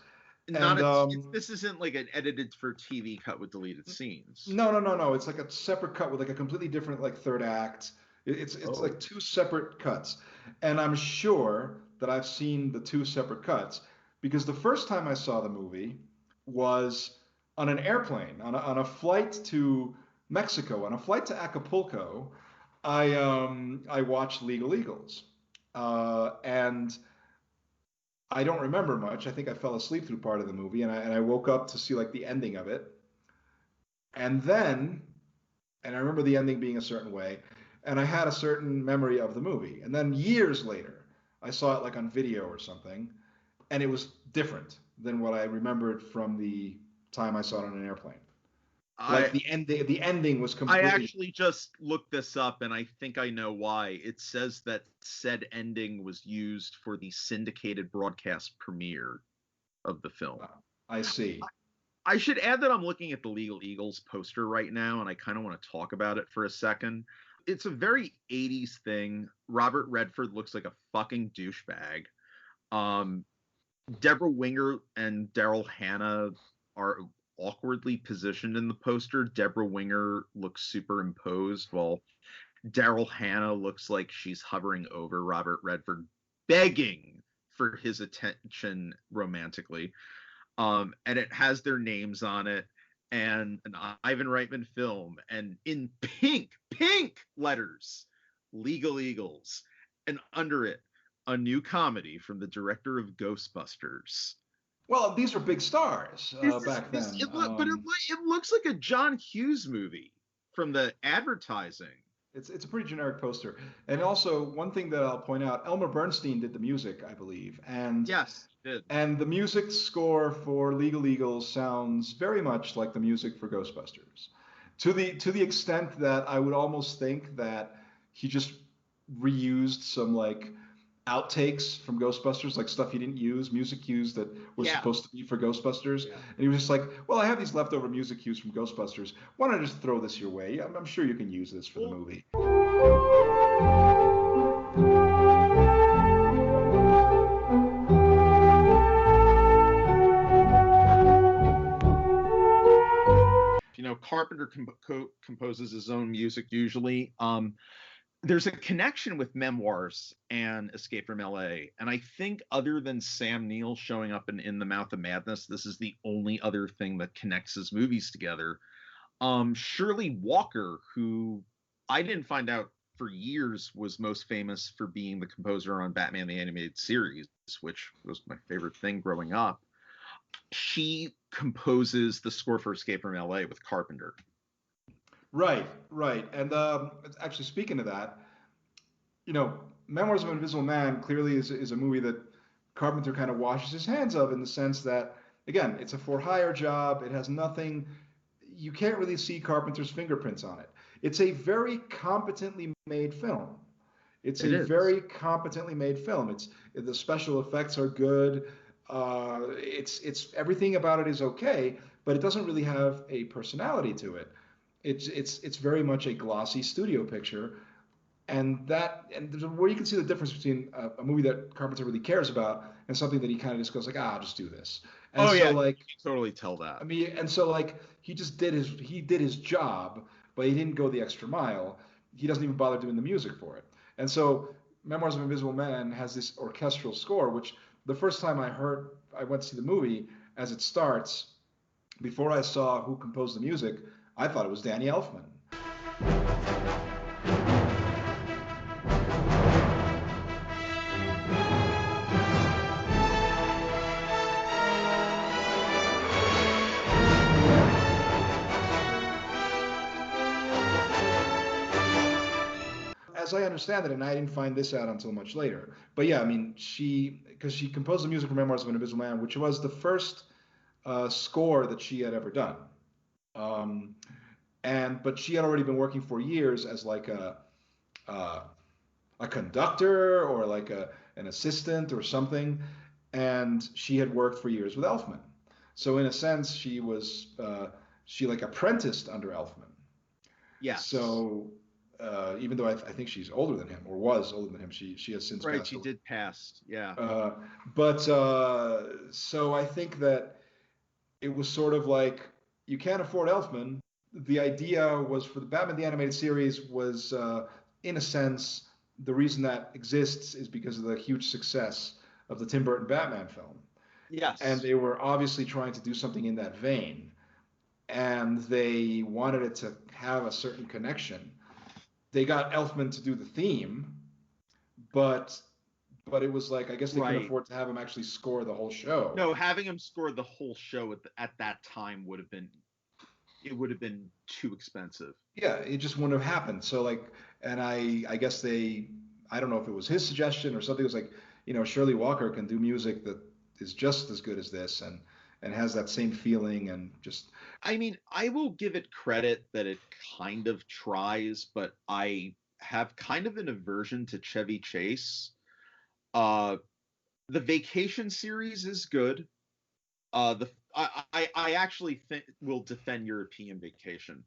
Not And this isn't like an edited for TV cut with deleted scenes. no. It's like a separate cut with like a completely different like third act. It's Oh. like two separate cuts, and I'm sure that I've seen the two separate cuts because the first time I saw the movie was on an airplane on a flight to Mexico, on a flight to Acapulco. I watched Legal Eagles, and I don't remember much. I think I fell asleep through part of the movie, and I woke up to see like the ending of it, and then and I remember the ending being a certain way, and I had a certain memory of the movie, and then years later, I saw it like on video or something, and it was different than what I remembered from the time I saw it on an airplane. Like the ending was I completely. actually just looked this up, and I think I know why. It says that said ending was used for the syndicated broadcast premiere of the film. I see. I should add that I'm looking at the Legal Eagles poster right now, and I kind of want to talk about it for a second. It's a very 80s thing. Robert Redford looks like a fucking douchebag. Deborah Winger and Daryl Hannah are awkwardly positioned in the poster. Deborah Winger looks superimposed, while Daryl Hannah looks like she's hovering over Robert Redford, begging for his attention romantically. And it has their names on it, and an Ivan Reitman film, and in pink letters, Legal Eagles, and under it, a new comedy from the director of Ghostbusters. Well, these are big stars back then. It looks like a John Hughes movie from the advertising. It's a pretty generic poster. And also, one thing that I'll point out, Elmer Bernstein did the music, I believe. And yes, did. And the music score for Legal Eagles sounds very much like the music for Ghostbusters. To the extent that I would almost think that he just reused some like outtakes from Ghostbusters, like stuff he didn't use, music cues that were supposed to be for Ghostbusters. Yeah. And he was just like, well, I have these leftover music cues from Ghostbusters. Why don't I just throw this your way? I'm sure you can use this for the movie. You know, Carpenter composes his own music usually. There's a connection with Memoirs and Escape from LA. And I think other than Sam Neill showing up in the Mouth of Madness, this is the only other thing that connects his movies together. Shirley Walker, who I didn't find out for years was most famous for being the composer on Batman the Animated Series, which was my favorite thing growing up. She composes the score for Escape from LA with Carpenter. Right. And actually, speaking of that, you know, Memoirs of an Invisible Man clearly is a movie that Carpenter kind of washes his hands of, in the sense that, again, it's a for-hire job. It has nothing. You can't really see Carpenter's fingerprints on it. It's a very competently made film. It's very competently made film. The special effects are good. It's everything about it is okay, but it doesn't really have a personality to it. It's very much a glossy studio picture, and where you can see the difference between a movie that Carpenter really cares about and something that he kind of just goes like, I'll just do this. And you can totally tell that. I mean, and so like he did his job, but he didn't go the extra mile. He doesn't even bother doing the music for it. And so Memoirs of an Invisible Man has this orchestral score, which the first time I went to see the movie, as it starts, before I saw who composed the music, I thought it was Danny Elfman. As I understand it, and I didn't find this out until much later, but yeah, I mean, because she composed the music for Memoirs of an Invisible Man, which was the first score that she had ever done. But she had already been working for years as like a conductor or like an assistant or something, and she had worked for years with Elfman. So in a sense, she like apprenticed under Elfman. Yeah. So even though I think she's older than him or was older than him. She has since Right, passed she away. did pass. Yeah. So I think that it was sort of like you can't afford Elfman. The idea was for the Batman the Animated Series was, in a sense, the reason that exists is because of the huge success of the Tim Burton Batman film. Yes. And they were obviously trying to do something in that vein. And they wanted it to have a certain connection. They got Elfman to do the theme, but it was like, I guess they couldn't afford to have him actually score the whole show. No, having him score the whole show at that time would have been too expensive. Yeah, it just wouldn't have happened. So like, and I guess I don't know if it was his suggestion or something. It was like, Shirley Walker can do music that is just as good as this and has that same feeling and just. I mean, I will give it credit that it kind of tries, but I have kind of an aversion to Chevy Chase. The Vacation series is good. I actually think will defend European Vacation.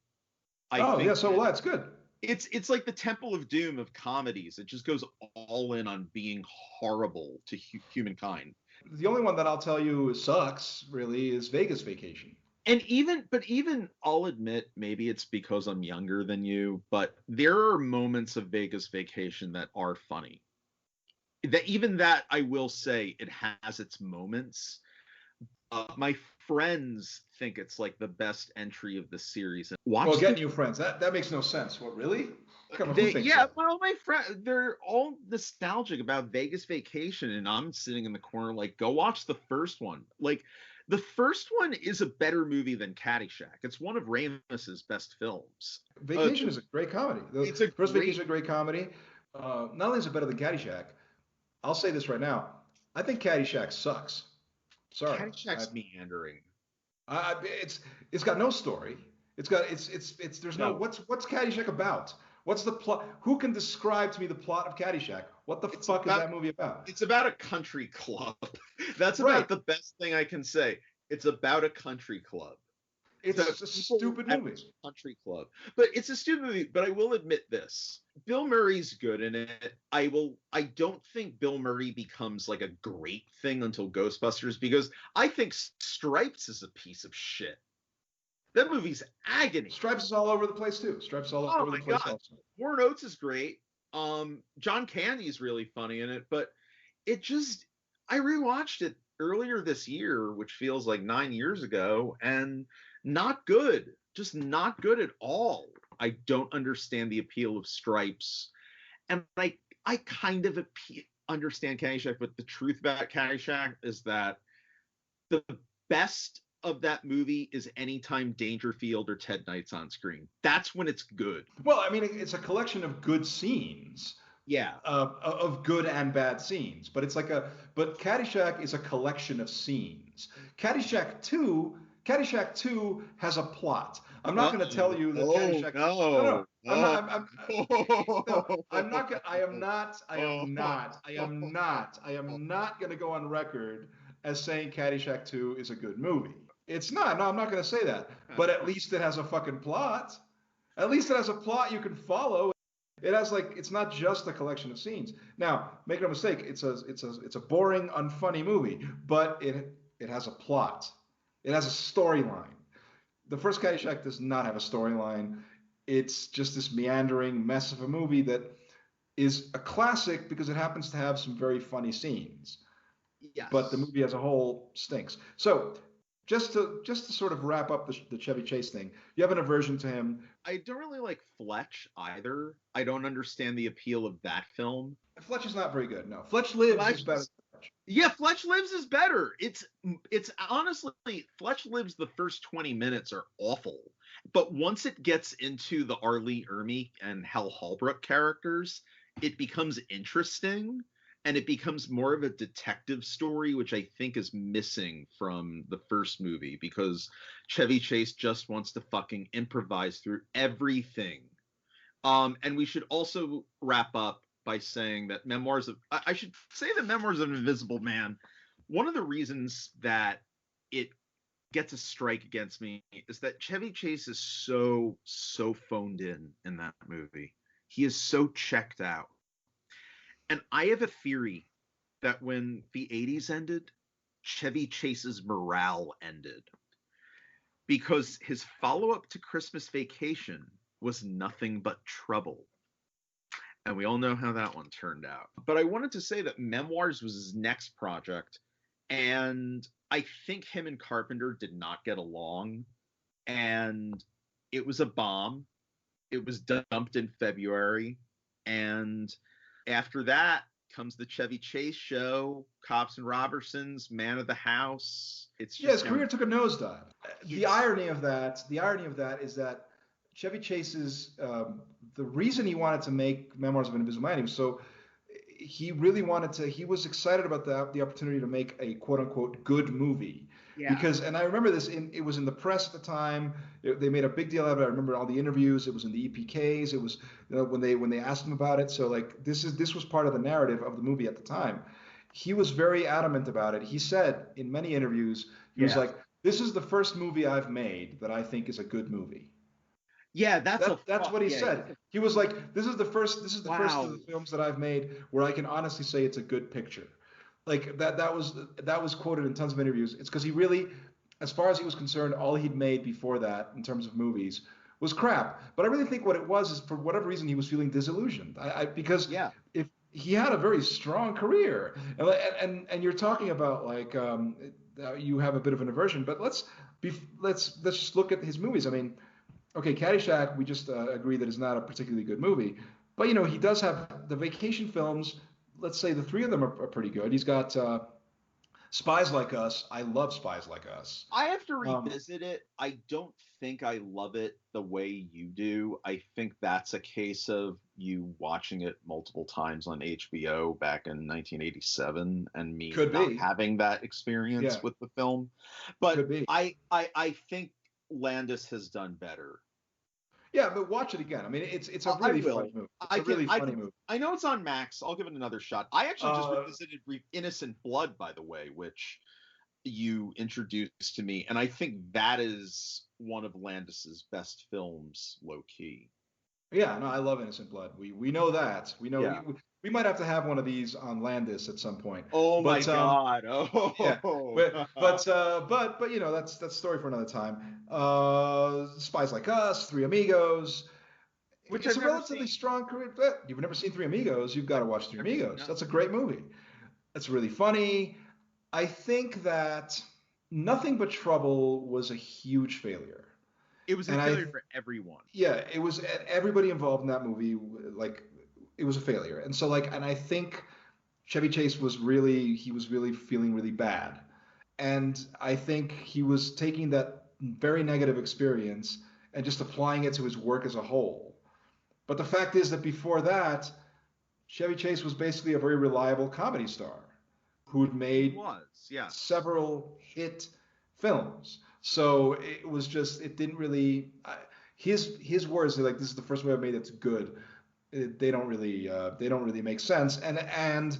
That's good. It's like the Temple of Doom of comedies. It just goes all in on being horrible to humankind. The only one that I'll tell you sucks really is Vegas Vacation. And even I'll admit, maybe it's because I'm younger than you, but there are moments of Vegas Vacation that are funny. That I will say it has its moments. My friends think it's like the best entry of the series. Get new friends. That makes no sense. What, really? Come on, well, my friends, they're all nostalgic about Vegas Vacation, and I'm sitting in the corner like, go watch the first one. Like, the first one is a better movie than Caddyshack. It's one of Ramos's best films. Vacation is a great comedy. Vacation is a great comedy. Not only is it better than Caddyshack, I'll say this right now. I think Caddyshack sucks. Sorry. Caddyshack's meandering. It's got no story. There's no what's Caddyshack about? What's the plot? Who can describe to me the plot of Caddyshack? What the fuck is that movie about? It's about a country club. That's about the best thing I can say. It's about a country club. It's a stupid movie. Country club. But it's a stupid movie, but I will admit this. Bill Murray's good in it. I don't think Bill Murray becomes like a great thing until Ghostbusters, because I think Stripes is a piece of shit. That movie's agony. Stripes is all over the place too. Stripes all over the place also. Warren Oates is great. John Candy's really funny in it, but I rewatched it earlier this year, which feels like 9 years ago, and not good. Just not good at all. I don't understand the appeal of Stripes. And I kind of understand Caddyshack, but the truth about Caddyshack is that the best of that movie is anytime Dangerfield or Ted Knight's on screen. That's when it's good. Well, I mean, it's a collection of good scenes. Yeah. Of good and bad scenes. But but Caddyshack is a collection of scenes. Caddyshack 2 has a plot. I'm not going to tell you that Caddyshack. No. I am not going to go on record as saying Caddyshack 2 is a good movie. It's not. No, I'm not going to say that. But at least it has a fucking plot. At least it has a plot you can follow. It has it's not just a collection of scenes. Now, make no mistake, it's a boring, unfunny movie, but it has a plot. It has a storyline. The first Caddyshack does not have a storyline. It's just this meandering mess of a movie that is a classic because it happens to have some very funny scenes. Yes. But the movie as a whole stinks. So just to sort of wrap up the Chevy Chase thing, you have an aversion to him. I don't really like Fletch either. I don't understand the appeal of that film. Fletch is not very good. No, Fletch Lives is better. Yeah, Fletch Lives is better. It's honestly, Fletch Lives, the first 20 minutes are awful. But once it gets into the R. Lee Ermey and Hal Holbrook characters, it becomes interesting. And it becomes more of a detective story, which I think is missing from the first movie, because Chevy Chase just wants to fucking improvise through everything. And we should also wrap up by saying that Memoirs of an Invisible Man, one of the reasons that it gets a strike against me is that Chevy Chase is so phoned in that movie. He is so checked out. And I have a theory that when the 80s ended, Chevy Chase's morale ended. Because his follow-up to Christmas Vacation was nothing but trouble. And we all know how that one turned out. But I wanted to say that Memoirs was his next project. And I think him and Carpenter did not get along. And it was a bomb. It was dumped in February. And after that comes the Chevy Chase show, Cops and Robertsons, Man of the House. It's just his career took a nosedive. The irony of that is that Chevy Chase's the reason he wanted to make Memoirs of an Invisible Man, he was excited about the opportunity to make a quote unquote good movie. Yeah. Because, and I remember this, it was in the press at the time. They made a big deal out of it. I remember all the interviews. It was in the EPKs. It was when they asked him about it. So like this was part of the narrative of the movie at the time. He was very adamant about it. He said in many interviews, he was like, "This is the first movie I've made that I think is a good movie." Yeah, that's what he said. He was like, "This is the first of the films that I've made where I can honestly say it's a good picture." Like that was quoted in tons of interviews. It's because he really, as far as he was concerned, all he'd made before that in terms of movies was crap. But I really think what it was is for whatever reason he was feeling disillusioned. Because if he had a very strong career, and you're talking about like you have a bit of an aversion, but let's just look at his movies. I mean, okay, Caddyshack, we just agree that is not a particularly good movie, but he does have the vacation films. Let's say the three of them are pretty good. He's got Spies Like Us. I love Spies Like Us. I have to revisit it. I don't think I love it the way you do. I think that's a case of you watching it multiple times on HBO back in 1987 and me not having that experience with the film. But I think Landis has done better. Yeah, but watch it again. I mean, it's a really funny movie. It's a really funny movie. I know it's on Max. I'll give it another shot. I actually just revisited Innocent Blood, by the way, which you introduced to me, and I think that is one of Landis's best films, low key. Yeah, no, I love Innocent Blood. We know that. We know we might have to have one of these on Landis at some point. Oh my God! Yeah. But that's a story for another time. Spies Like Us, Three Amigos, which is a relatively strong career. You've never seen Three Amigos? You've got to watch Three Amigos. No. That's a great movie. That's really funny. I think that Nothing But Trouble was a huge failure. It was a failure for everyone. Yeah, it was. Everybody involved in that movie, like, it was a failure. And so, like, and I think Chevy Chase was really feeling really bad. And I think he was taking that very negative experience and just applying it to his work as a whole. But the fact is that before that, Chevy Chase was basically a very reliable comedy star who had made several hit films. So it was just, it didn't really, his words are like, this is the first movie I've made that's good. They don't really make sense. And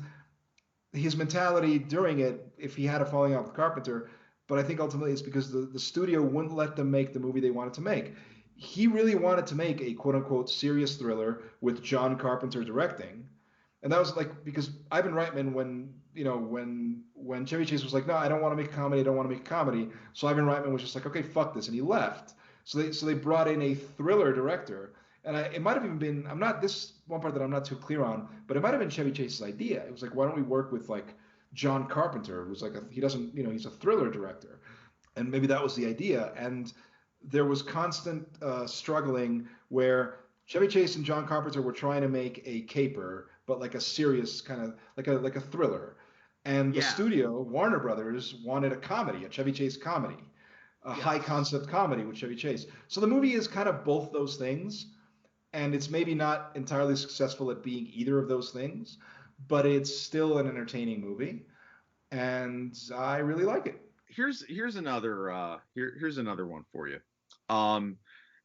his mentality during it, if he had a falling out with Carpenter, but I think ultimately it's because the studio wouldn't let them make the movie they wanted to make. He really wanted to make a quote unquote serious thriller with John Carpenter directing. And that was like, because Ivan Reitman, when Chevy Chase was like, no, I don't want to make a comedy. So Ivan Reitman was just like, okay, fuck this. And he left. So they brought in a thriller director. And it might have even been, this one part that I'm not too clear on, but it might have been Chevy Chase's idea. It was like, why don't we work with like John Carpenter, who's like, he's a thriller director. And maybe that was the idea. And there was constant struggling where Chevy Chase and John Carpenter were trying to make a caper, but like a serious kind of like a thriller. And the studio, Warner Brothers, wanted a comedy, a Chevy Chase comedy, a high concept comedy with Chevy Chase. So the movie is kind of both those things. And it's maybe not entirely successful at being either of those things, but it's still an entertaining movie. And I really like it. Here's another one for you.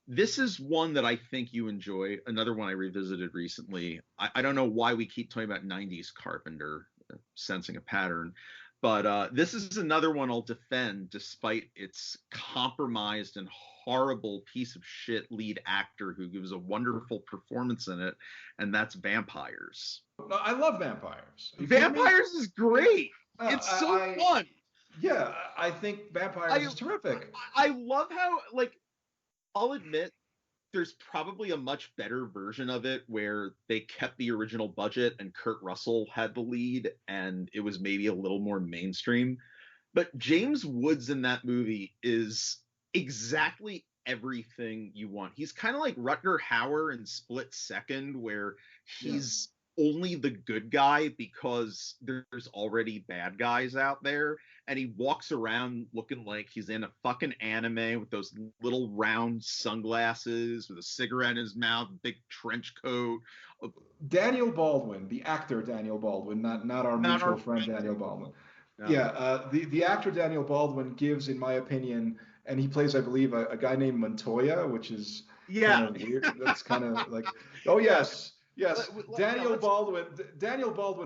This is one that I think you enjoy. Another one I revisited recently. I don't know why we keep talking about 90s Carpenter, sensing a pattern. But this is another one I'll defend, despite its compromised and horrible piece of shit lead actor who gives a wonderful performance in it, and that's Vampires. No, I love Vampires. Vampires is great. It's so fun. Yeah, I think Vampires is terrific. I love how, like, I'll admit, there's probably a much better version of it where they kept the original budget and Kurt Russell had the lead and it was maybe a little more mainstream. But James Woods in that movie is exactly everything you want. He's kind of like Rutger Hauer in Split Second, where he's only the good guy because there's already bad guys out there, and he walks around looking like he's in a fucking anime with those little round sunglasses with a cigarette in his mouth, big trench coat. Daniel Baldwin, the actor Daniel Baldwin, not our mutual friend Daniel Baldwin. No. Yeah, the actor Daniel Baldwin gives, in my opinion, and he plays, I believe, a guy named Montoya, which is kind of weird. That's kind of like, oh yes. Yes, Daniel Baldwin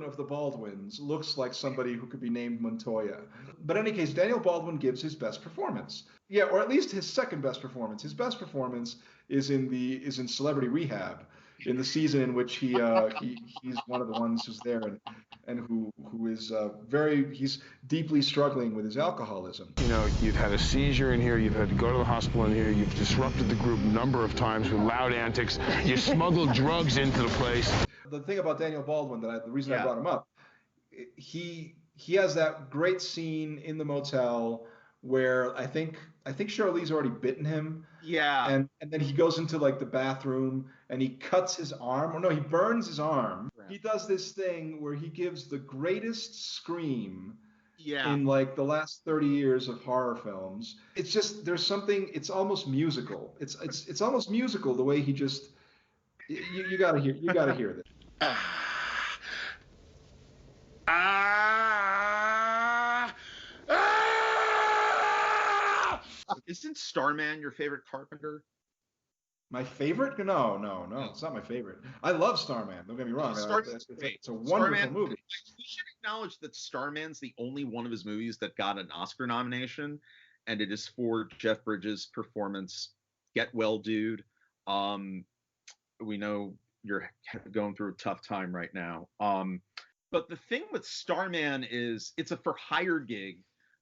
of the Baldwins looks like somebody who could be named Montoya. But in any case, Daniel Baldwin gives his best performance. Yeah, or at least his second best performance. His best performance is in Celebrity Rehab, in the season in which he's one of the ones who's there and who is he's deeply struggling with his alcoholism. You know, you've had a seizure in here, you've had to go to the hospital in here, you've disrupted the group a number of times with loud antics, you smuggled drugs into the place. The thing about Daniel Baldwin the reason I brought him up, he has that great scene in the motel where I think Charlize already bitten him. Yeah. And then he goes into like the bathroom and he cuts his arm. Or no, he burns his arm. Right. He does this thing where he gives the greatest scream in like the last 30 years of horror films. It's just, there's something, it's almost musical. It's almost musical the way he just, you gotta hear this. Isn't Starman your favorite Carpenter? My favorite? No, it's not my favorite. I love Starman. Don't get me wrong. It's a wonderful movie. We should acknowledge that Starman's the only one of his movies that got an Oscar nomination, and it is for Jeff Bridges' performance. Get well, dude. We know you're going through a tough time right now. But the thing with Starman is it's a for hire gig,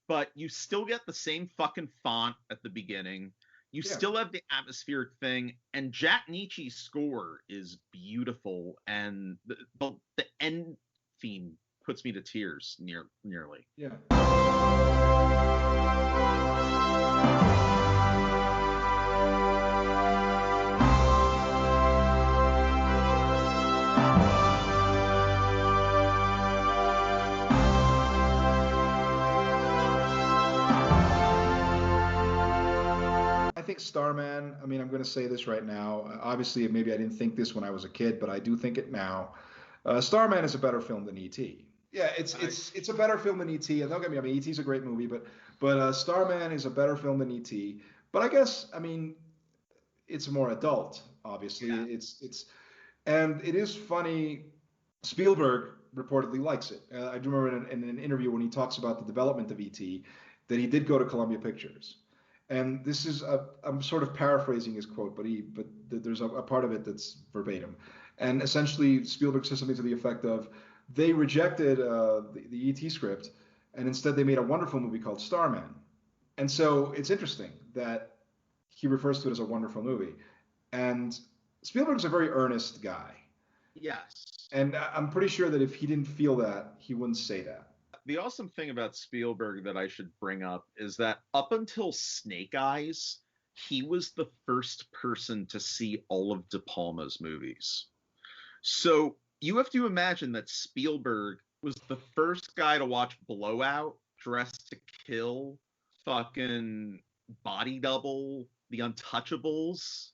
but you still get the same fucking font at the beginning. You still have the atmospheric thing, and Jack Nietzsche's score is beautiful, and the end theme puts me to tears nearly. Yeah. I think Starman, I mean, I'm going to say this right now. Obviously, maybe I didn't think this when I was a kid, but I do think it now. Starman is a better film than E.T. Yeah, it's a better film than E.T. And don't get me, I mean, E.T.'s a great movie, but Starman is a better film than E.T. But I guess, I mean, it's more adult, obviously. Yeah. And it is funny. Spielberg reportedly likes it. I do remember in an interview when he talks about the development of E.T. that he did go to Columbia Pictures. And this is I'm sort of paraphrasing his quote, but there's a part of it that's verbatim. And essentially, Spielberg says something to the effect of, they rejected the E.T. script, and instead they made a wonderful movie called Starman. And so it's interesting that he refers to it as a wonderful movie. And Spielberg's a very earnest guy. Yes. And I'm pretty sure that if he didn't feel that, he wouldn't say that. The awesome thing about Spielberg that I should bring up is that up until Snake Eyes, he was the first person to see all of De Palma's movies. So you have to imagine that Spielberg was the first guy to watch Blowout, Dressed to Kill, fucking Body Double, The Untouchables,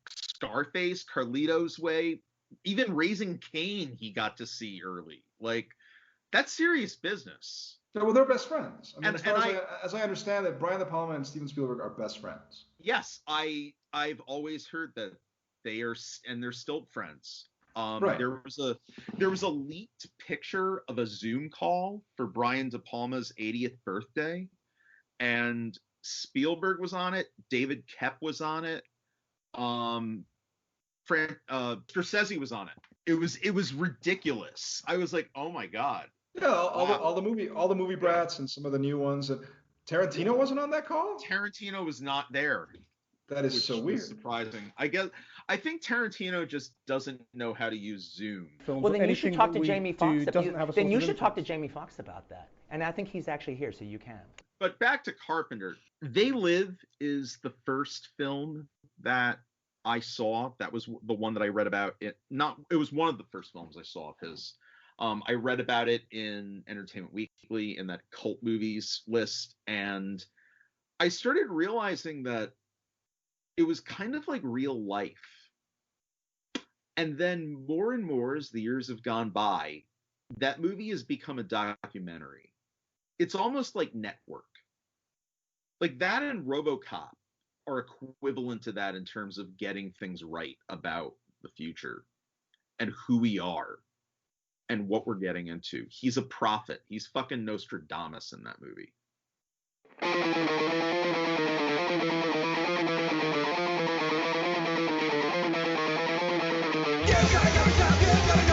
Scarface, Carlito's Way, even Raising Cain he got to see early. Like, that's serious business. So, well, they're best friends. I mean, as I understand it, Brian De Palma and Steven Spielberg are best friends. Yes, I've always heard that they are, and they're still friends. Right. There was a leaked picture of a Zoom call for Brian De Palma's 80th birthday, and Spielberg was on it. David Koepp was on it. Scorsese was on it. It was ridiculous. I was like, oh my god. Yeah, all the movie brats and some of the new ones. And Tarantino wasn't on that call? Tarantino was not there. That is so weird. Surprising. I think Tarantino just doesn't know how to use Zoom. Well, then you should talk to Jamie Foxx. Then you should talk to Jamie Foxx about that. And I think he's actually here, so you can. But back to Carpenter. They Live is the first film that I saw. That was the one that I read about. It was one of the first films I saw of his. I read about it in Entertainment Weekly in that cult movies list, and I started realizing that it was kind of like real life. And then more and more as the years have gone by, that movie has become a documentary. It's almost like Network. Like that and RoboCop are equivalent to that in terms of getting things right about the future and who we are and what we're getting into. He's a prophet. He's fucking Nostradamus in that movie. You gotta go, you gotta go.